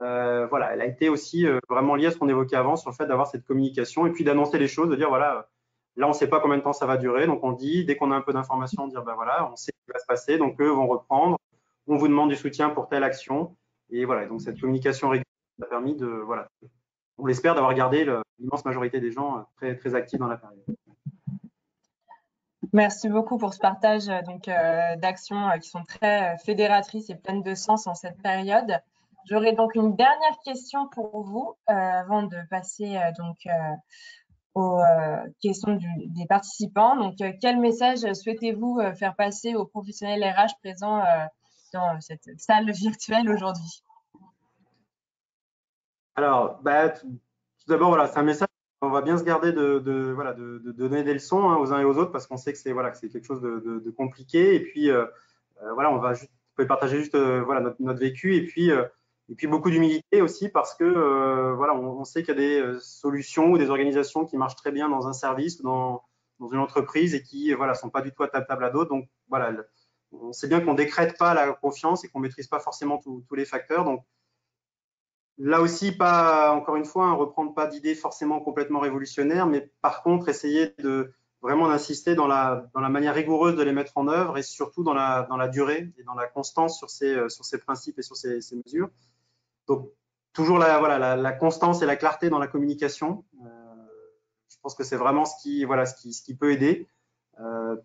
Voilà, elle a été aussi vraiment liée à ce qu'on évoquait avant sur le fait d'avoir cette communication et puis d'annoncer les choses, de dire voilà, là on ne sait pas combien de temps ça va durer, donc on dit, dès qu'on a un peu d'informations, dire ben voilà, on sait ce qui va se passer, donc eux vont reprendre, on vous demande du soutien pour telle action, et voilà, donc cette communication régulière a permis de, voilà, on l'espère, d'avoir gardé l'immense majorité des gens très actifs dans la période. Merci beaucoup pour ce partage d'actions qui sont très fédératrices et pleines de sens en cette période. J'aurais donc une dernière question pour vous avant de passer aux questions des participants. Donc, quel message souhaitez-vous faire passer aux professionnels RH présents dans cette salle virtuelle aujourd'hui? Alors, tout d'abord, voilà, c'est un message. On va bien se garder de donner des leçons aux uns et aux autres parce qu'on sait que c'est voilà, que c'est quelque chose de compliqué. Et puis, voilà, on peut partager juste voilà, notre vécu et puis beaucoup d'humilité aussi parce que voilà, on sait qu'il y a des solutions ou des organisations qui marchent très bien dans un service ou dans une entreprise et qui voilà, sont pas du tout adaptables à d'autres. Donc, voilà, on sait bien qu'on décrète pas la confiance et qu'on maîtrise pas forcément tous les facteurs. Donc, là aussi, pas encore une fois, reprendre pas d'idées forcément complètement révolutionnaires, mais par contre, essayer de vraiment d'insister dans la manière rigoureuse de les mettre en œuvre et surtout dans la durée et dans la constance sur ces principes et sur ces mesures. Donc, toujours la constance et la clarté dans la communication. Je pense que c'est vraiment ce qui peut aider,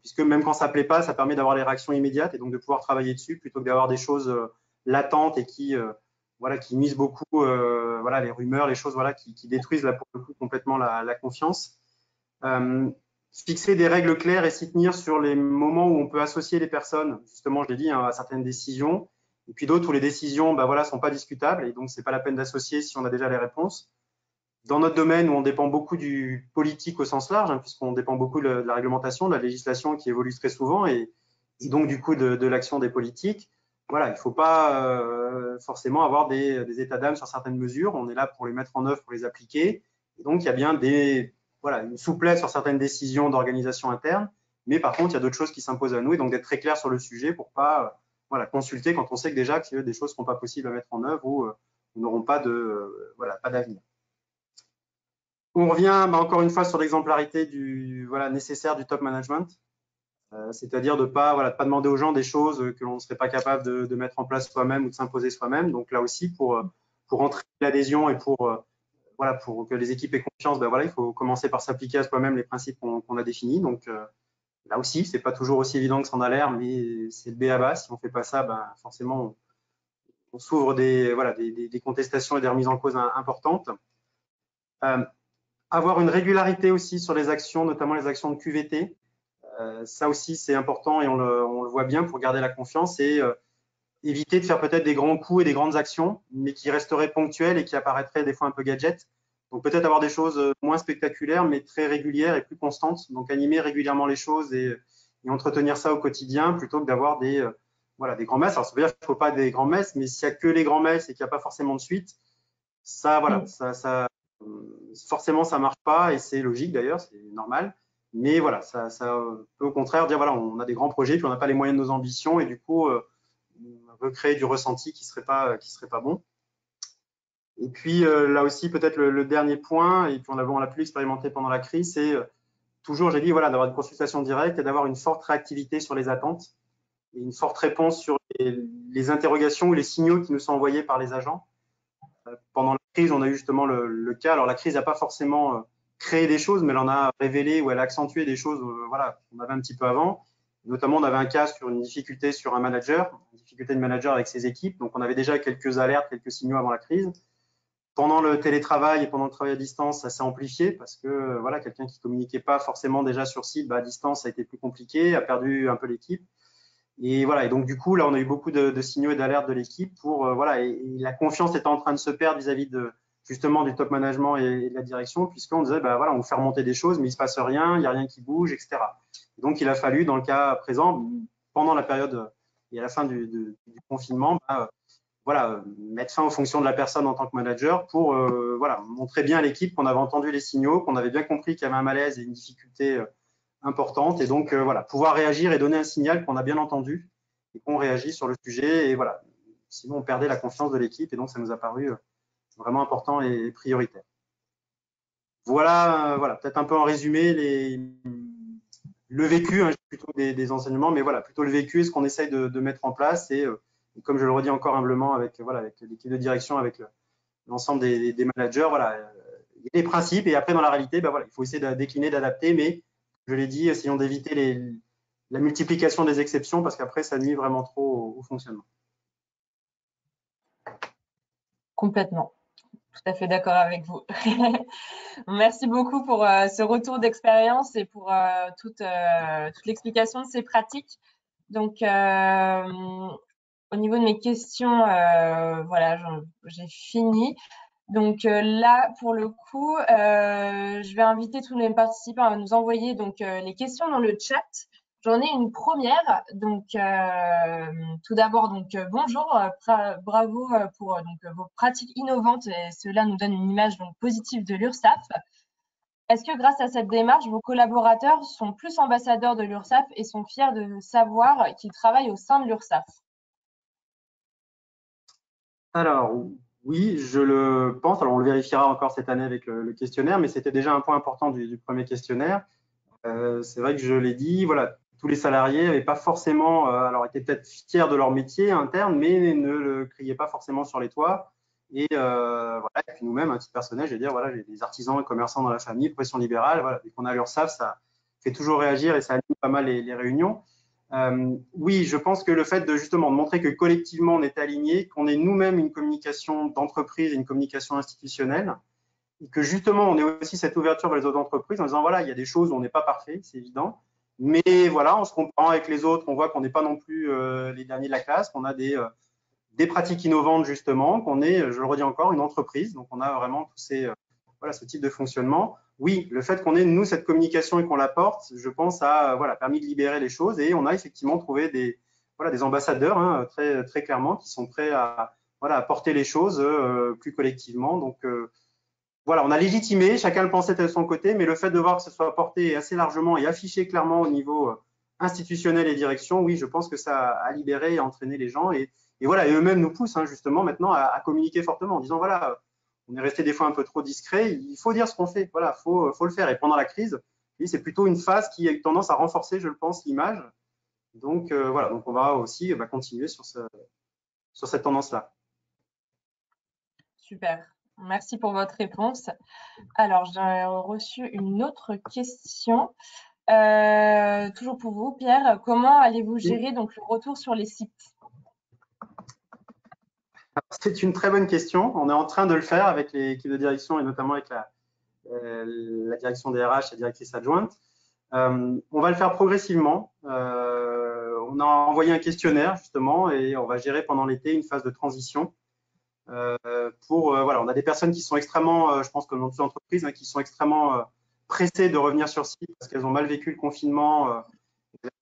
puisque même quand ça ne plaît pas, ça permet d'avoir les réactions immédiates et donc de pouvoir travailler dessus plutôt que d'avoir des choses latentes et voilà, qui nuisent beaucoup, voilà, les rumeurs, les choses voilà, qui détruisent là, pour le coup complètement la confiance. Fixer des règles claires et s'y tenir sur les moments où on peut associer les personnes, justement, je l'ai dit, à certaines décisions, et puis d'autres où les décisions voilà, sont pas discutables, et donc c'est pas la peine d'associer si on a déjà les réponses. Dans notre domaine où on dépend beaucoup du politique au sens large, puisqu'on dépend beaucoup de la réglementation, de la législation qui évolue très souvent, et donc du coup de l'action des politiques, voilà, il ne faut pas forcément avoir des états d'âme sur certaines mesures. On est là pour les mettre en œuvre, pour les appliquer. Et donc, il y a bien voilà, une souplesse sur certaines décisions d'organisation interne. Mais par contre, il y a d'autres choses qui s'imposent à nous. Et donc, d'être très clair sur le sujet pour pas voilà, consulter quand on sait que déjà que des choses ne seront pas possibles à mettre en œuvre ou n'auront pas voilà, pas d'avenir. On revient encore une fois sur l'exemplarité voilà, nécessaire du top management. C'est-à-dire de ne pas demander aux gens des choses que l'on ne serait pas capable de mettre en place soi-même ou de s'imposer soi-même. Donc là aussi, pour entraîner l'adhésion et voilà, pour que les équipes aient confiance, voilà, il faut commencer par s'appliquer à soi-même les principes qu'on a définis. Donc là aussi, ce n'est pas toujours aussi évident que ça en a l'air, mais c'est le b.a.-ba. Si on ne fait pas ça, forcément, on s'ouvre voilà, des contestations et des remises en cause importantes. Avoir une régularité aussi sur les actions, notamment les actions de QVT. Ça aussi, c'est important et on le voit bien pour garder la confiance et éviter de faire peut-être des grands coups et des grandes actions, mais qui resteraient ponctuelles et qui apparaîtraient des fois un peu gadget. Donc peut-être avoir des choses moins spectaculaires, mais très régulières et plus constantes. Donc animer régulièrement les choses et entretenir ça au quotidien plutôt que d'avoir voilà, des grands messes. Alors ça veut dire qu'il ne faut pas des grands messes, mais s'il n'y a que les grands messes et qu'il n'y a pas forcément de suite, ça, voilà, forcément, ça ne marche pas et c'est logique d'ailleurs, c'est normal. Mais voilà, ça peut au contraire dire voilà, on a des grands projets, puis on n'a pas les moyens de nos ambitions et du coup, recréer du ressenti qui serait pas bon. Et puis là aussi, peut-être le dernier point, et puis on l'a pu expérimenter pendant la crise, c'est toujours, j'ai dit, voilà, d'avoir une consultation directe et d'avoir une forte réactivité sur les attentes et une forte réponse sur les interrogations ou les signaux qui nous sont envoyés par les agents. Pendant la crise, on a eu justement le cas. Alors la crise n'a pas forcément créé des choses, mais elle en a révélé ou elle a accentué des choses voilà, qu'on avait un petit peu avant. Notamment, on avait un cas sur une difficulté sur un manager, une difficulté de manager avec ses équipes. Donc, on avait déjà quelques alertes, quelques signaux avant la crise. Pendant le télétravail et pendant le travail à distance, ça s'est amplifié parce que voilà, quelqu'un qui ne communiquait pas forcément déjà sur site, à distance, ça a été plus compliqué, a perdu un peu l'équipe. Et voilà, et donc du coup, là, on a eu beaucoup de signaux et d'alertes de l'équipe pour voilà, et la confiance était en train de se perdre vis-à-vis de justement du top management et de la direction, puisqu'on disait voilà, on fait remonter des choses, mais il se passe rien, il n'y a rien qui bouge, etc. Et donc, il a fallu, dans le cas présent, pendant la période et à la fin du confinement, voilà, mettre fin aux fonctions de la personne en tant que manager pour voilà, montrer bien à l'équipe qu'on avait entendu les signaux, qu'on avait bien compris qu'il y avait un malaise et une difficulté importante et donc voilà, pouvoir réagir et donner un signal qu'on a bien entendu et qu'on réagit sur le sujet et voilà, sinon on perdait la confiance de l'équipe et donc ça nous a paru vraiment important et prioritaire. Voilà, voilà, peut-être un peu en résumé le vécu, plutôt des enseignements, mais voilà, plutôt le vécu et ce qu'on essaye de mettre en place et comme je le redis encore humblement avec l'équipe de direction, avec l'ensemble des managers, voilà, il y a des principes et après dans la réalité, voilà, il faut essayer de décliner, d'adapter, mais je l'ai dit, essayons d'éviter la multiplication des exceptions parce qu'après, ça nuit vraiment trop au fonctionnement. Complètement. Tout à fait d'accord avec vous. Merci beaucoup pour ce retour d'expérience et pour toute l'explication de ces pratiques. Donc, au niveau de mes questions, voilà, j'ai fini. Donc là, pour le coup, je vais inviter tous les participants à nous envoyer donc les questions dans le chat. J'en ai une première. Donc tout d'abord, donc bonjour, bravo pour donc vos pratiques innovantes et cela nous donne une image donc positive de l'URSSAF. Est-ce que grâce à cette démarche, vos collaborateurs sont plus ambassadeurs de l'URSSAF et sont fiers de savoir qu'ils travaillent au sein de l'URSSAF? Alors, oui, je le pense. Alors, on le vérifiera encore cette année avec le questionnaire, mais c'était déjà un point important du premier questionnaire. C'est vrai que je l'ai dit, voilà, tous les salariés n'avaient pas forcément, alors étaient peut-être fiers de leur métier interne, mais ne le criaient pas forcément sur les toits. Et voilà, et puis nous-mêmes, à titre personnel, je vais dire, voilà, j'ai des artisans et commerçants dans la famille, profession libérale, voilà, dès qu'on a l'URSSAF, ça fait toujours réagir et ça anime pas mal les réunions. Oui, je pense que le fait de justement de montrer que collectivement on est aligné, qu'on ait nous-mêmes une communication d'entreprise et une communication institutionnelle, et que justement on ait aussi cette ouverture vers les autres entreprises en disant voilà, il y a des choses où on n'est pas parfait, c'est évident, mais voilà, en se comparant avec les autres, on voit qu'on n'est pas non plus les derniers de la classe, qu'on a des pratiques innovantes justement, qu'on est, je le redis encore, une entreprise, donc on a vraiment tous ces voilà, ce type de fonctionnement. Oui, le fait qu'on ait, nous, cette communication et qu'on la porte, je pense, a voilà, permis de libérer les choses et on a effectivement trouvé voilà, des ambassadeurs, hein, très, très clairement, qui sont prêts voilà, à porter les choses plus collectivement. Donc, voilà, on a légitimé, chacun le pensait de son côté, mais le fait de voir que ce soit porté assez largement et affiché clairement au niveau institutionnel et direction, oui, je pense que ça a libéré et entraîné les gens. Et voilà, et eux-mêmes nous poussent hein, justement maintenant à communiquer fortement en disant voilà, on est resté des fois un peu trop discret, il faut dire ce qu'on fait, voilà, faut le faire. Et pendant la crise, c'est plutôt une phase qui a eu tendance à renforcer, je le pense, l'image. Donc voilà, donc on va aussi continuer sur cette tendance-là. Super. Merci pour votre réponse. Alors, j'ai reçu une autre question. Toujours pour vous, Pierre. Comment allez-vous gérer donc le retour sur les sites? C'est une très bonne question. On est en train de le faire avec l'équipe de direction et notamment avec la direction des RH, la directrice adjointe. On va le faire progressivement. On a envoyé un questionnaire justement et on va gérer pendant l'été une phase de transition. Voilà, on a des personnes qui sont extrêmement, je pense comme dans toute entreprise, hein, qui sont extrêmement pressées de revenir sur site parce qu'elles ont mal vécu le confinement, la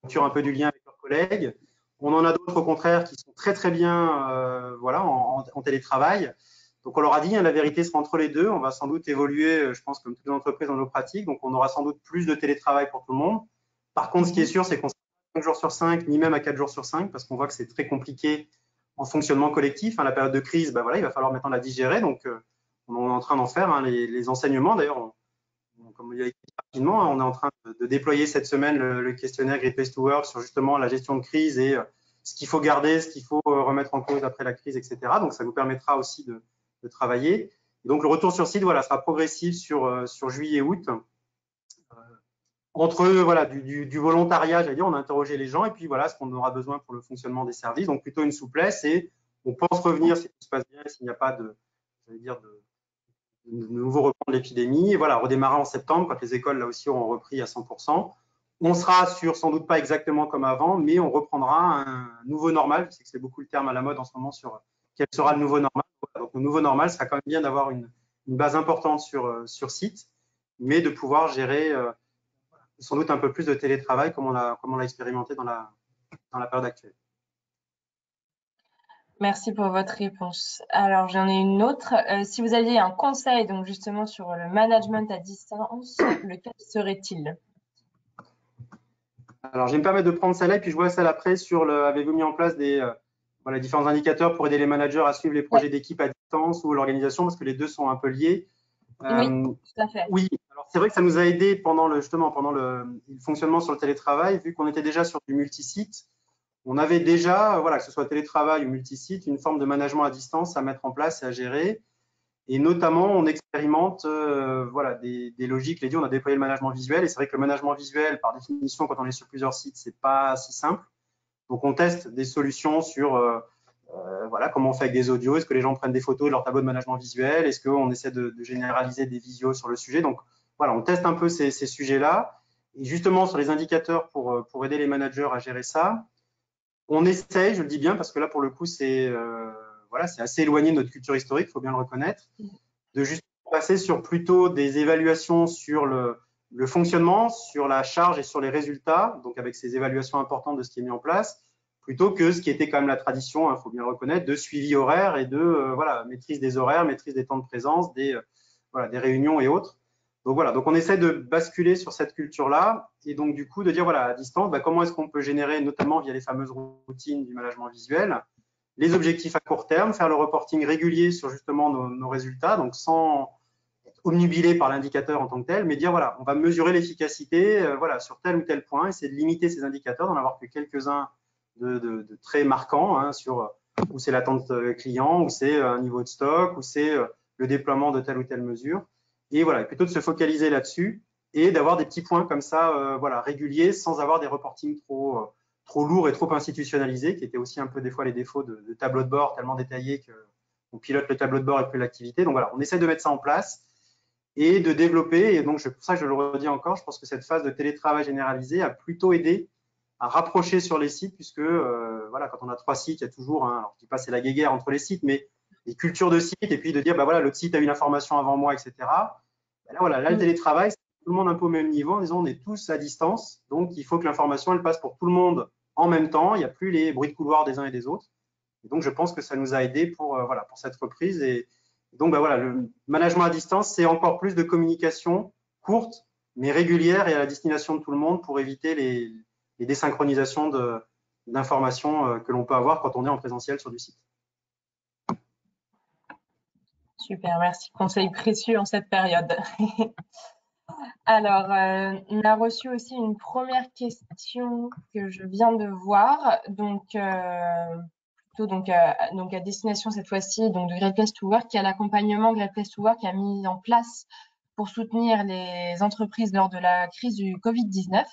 rupture un peu du lien avec leurs collègues. On en a d'autres au contraire qui sont très très bien voilà, en télétravail. Donc on leur a dit, hein, la vérité sera entre les deux. On va sans doute évoluer, je pense, comme toutes les entreprises dans nos pratiques. Donc on aura sans doute plus de télétravail pour tout le monde. Par contre, ce qui est sûr, c'est qu'on sera 5 jours sur 5, ni même à 4 jours sur 5, parce qu'on voit que c'est très compliqué en fonctionnement collectif. Hein, la période de crise, voilà, il va falloir maintenant la digérer. Donc on est en train d'en faire hein, les enseignements. D'ailleurs, comme il y a écrit rapidement, hein, on est en train de déployer cette semaine le questionnaire Great Place to Work sur justement la gestion de crise et ce qu'il faut garder, ce qu'il faut remettre en cause après la crise, etc. Donc ça nous permettra aussi de travailler. Et donc le retour sur site voilà, sera progressif sur juillet et août. Entre voilà, du volontariat, j'allais dire, on a interrogé les gens et puis voilà ce qu'on aura besoin pour le fonctionnement des services. Donc plutôt une souplesse et on pense revenir si tout se passe bien, s'il n'y a pas de nouveau reprendre l'épidémie. Et voilà, redémarrer en septembre quand les écoles là aussi auront repris à 100%. On sera sur sans doute pas exactement comme avant, mais on reprendra un nouveau normal. Je sais que c'est beaucoup le terme à la mode en ce moment sur quel sera le nouveau normal. Donc le nouveau normal sera quand même bien d'avoir une base importante sur site, mais de pouvoir gérer sans doute un peu plus de télétravail comme on l'a expérimenté dans la période actuelle. Merci pour votre réponse. Alors, j'en ai une autre. Si vous aviez un conseil, donc justement sur le management à distance, lequel serait-il? Alors, je vais me permettre de prendre celle-là et puis je vois celle après sur avez-vous mis en place des voilà, différents indicateurs pour aider les managers à suivre les projets d'équipe à distance ou l'organisation parce que les deux sont un peu liés. Oui, tout à fait. Oui, alors c'est vrai que ça nous a aidé pendant le fonctionnement sur le télétravail, vu qu'on était déjà sur du multisite. On avait déjà, voilà, que ce soit télétravail ou multisite, une forme de management à distance à mettre en place et à gérer. Et notamment, on expérimente voilà, des logiques. On a déployé le management visuel. Et c'est vrai que le management visuel, par définition, quand on est sur plusieurs sites, c'est pas si simple. Donc, on teste des solutions sur voilà, comment on fait avec des audios. Est-ce que les gens prennent des photos de leur tableau de management visuel? Est-ce qu'on essaie de généraliser des visios sur le sujet? Donc, voilà, on teste un peu ces sujets-là. Et justement, sur les indicateurs pour aider les managers à gérer ça, on essaye, je le dis bien, parce que là, pour le coup, c'est voilà, assez éloigné de notre culture historique, il faut bien le reconnaître, de juste passer sur plutôt des évaluations sur le fonctionnement, sur la charge et sur les résultats, donc avec ces évaluations importantes de ce qui est mis en place, plutôt que ce qui était quand même la tradition, il faut bien le reconnaître, de suivi horaire et de voilà, maîtrise des horaires, maîtrise des temps de présence, voilà, des réunions et autres. Donc voilà, donc on essaie de basculer sur cette culture-là et donc du coup de dire voilà, à distance, comment est-ce qu'on peut générer, notamment via les fameuses routines du management visuel, les objectifs à court terme, faire le reporting régulier sur justement nos résultats, donc sans être obnubilé par l'indicateur en tant que tel, mais dire voilà, on va mesurer l'efficacité voilà, sur tel ou tel point, essayer de limiter ces indicateurs, d'en avoir que quelques-uns de très marquants hein, sur où c'est l'attente client, où c'est un niveau de stock, où c'est le déploiement de telle ou telle mesure. Et voilà, et plutôt de se focaliser là-dessus et d'avoir des petits points comme ça voilà, réguliers sans avoir des reportings trop lourds et trop institutionnalisés, qui étaient aussi un peu des fois les défauts de tableau de bord tellement détaillés qu'on pilote le tableau de bord et plus l'activité. Donc voilà, on essaie de mettre ça en place et de développer. Et donc, pour ça, je le redis encore, je pense que cette phase de télétravail généralisé a plutôt aidé à rapprocher sur les sites, puisque voilà, quand on a 3 sites, il y a toujours, alors je ne dis pas c'est la guéguerre entre les sites, mais les cultures de sites, et puis de dire, voilà, l'autre site a eu l'information avant moi, etc. Là, voilà, là, le télétravail, c'est tout le monde un peu au même niveau, en disant, on est tous à distance, donc il faut que l'information, elle passe pour tout le monde en même temps, il n'y a plus les bruits de couloir des uns et des autres. Et donc, je pense que ça nous a aidé voilà, pour cette reprise. Et donc, voilà, le management à distance, c'est encore plus de communication courte, mais régulière et à la destination de tout le monde pour éviter les désynchronisations d'informations que l'on peut avoir quand on est en présentiel sur du site. Super, merci. Conseil précieux en cette période. Alors, on a reçu aussi une première question que je viens de voir, donc plutôt donc à destination cette fois-ci donc de Great Place to Work, qui a l'accompagnement Great Place to Work qui a mis en place pour soutenir les entreprises lors de la crise du Covid-19.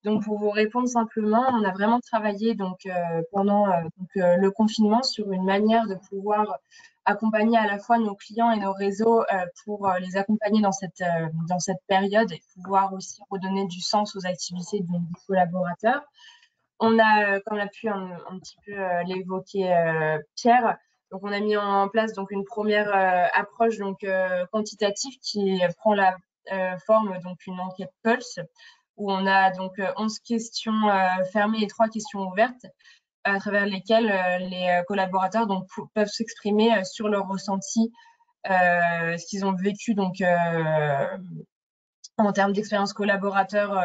Donc, pour vous répondre simplement, on a vraiment travaillé donc pendant le confinement sur une manière de pouvoir accompagner à la fois nos clients et nos réseaux pour les accompagner dans cette période et pouvoir aussi redonner du sens aux activités des collaborateurs. On a, comme l'a pu un petit peu l'évoquer Pierre, donc on a mis en place donc une première approche donc quantitative qui prend la forme donc une enquête Pulse où on a donc 11 questions fermées et 3 questions ouvertes à travers lesquelles les collaborateurs donc, peuvent s'exprimer sur leur ressenti, ce qu'ils ont vécu donc en termes d'expérience collaborateur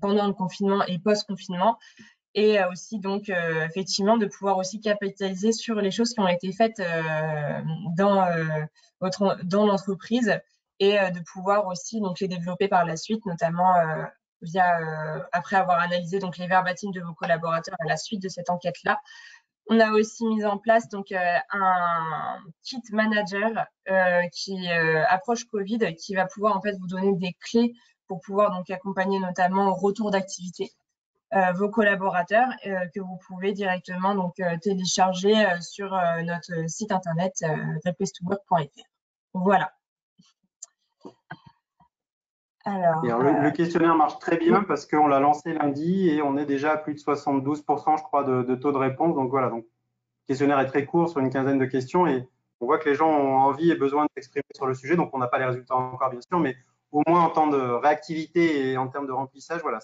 pendant le confinement et post-confinement. Et aussi donc effectivement de pouvoir aussi capitaliser sur les choses qui ont été faites dans l'entreprise et de pouvoir aussi donc les développer par la suite, notamment via après avoir analysé donc les verbatims de vos collaborateurs à la suite de cette enquête-là. On a aussi mis en place donc un kit manager qui approche Covid, qui va pouvoir en fait vous donner des clés pour pouvoir donc accompagner notamment au retour d'activité vos collaborateurs que vous pouvez directement donc télécharger sur notre site internet greatplacetowork.fr. Voilà. Alors, le questionnaire marche très bien parce qu'on l'a lancé lundi et on est déjà à plus de 72%, je crois, de taux de réponse. Donc voilà, donc, le questionnaire est très court sur une quinzaine de questions et on voit que les gens ont envie et besoin de s'exprimer sur le sujet. Donc on n'a pas les résultats encore, bien sûr, mais au moins en termes de réactivité et en termes de remplissage, voilà,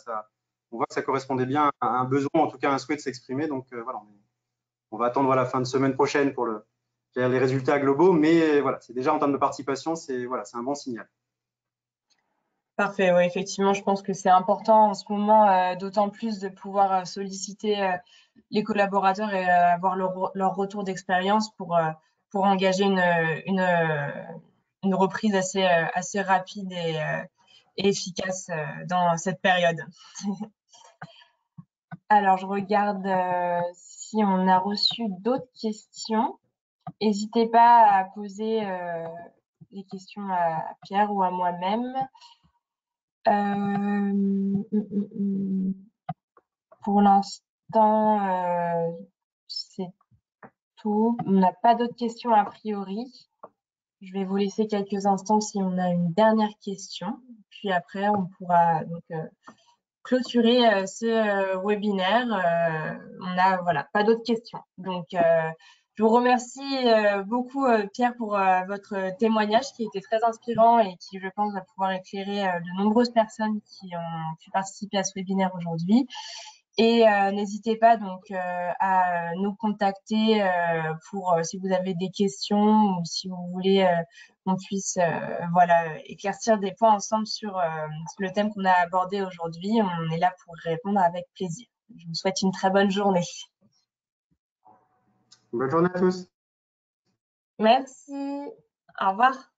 on voit que ça correspondait bien à un besoin, en tout cas à un souhait de s'exprimer. Donc voilà, on va attendre la fin de semaine prochaine pour les résultats globaux, mais voilà, c'est déjà en termes de participation, c'est un bon signal. Parfait, oui, effectivement, je pense que c'est important en ce moment, d'autant plus de pouvoir solliciter les collaborateurs et avoir leur retour d'expérience pour engager une reprise assez rapide et efficace dans cette période. Alors, je regarde si on a reçu d'autres questions. n'hésitez pas à poser des questions à Pierre ou à moi-même. Pour l'instant, c'est tout. On n'a pas d'autres questions a priori. Je vais vous laisser quelques instants si on a une dernière question. Puis après, on pourra donc clôturer ce webinaire. On n'a voilà, pas d'autres questions. Donc, je vous remercie beaucoup, Pierre, pour votre témoignage qui était très inspirant et qui, je pense, va pouvoir éclairer de nombreuses personnes qui ont pu participer à ce webinaire aujourd'hui. Et n'hésitez pas donc à nous contacter pour si vous avez des questions ou si vous voulez qu'on puisse voilà, éclaircir des points ensemble sur le thème qu'on a abordé aujourd'hui. On est là pour répondre avec plaisir. Je vous souhaite une très bonne journée. Bonne journée à tous. Merci. Au revoir.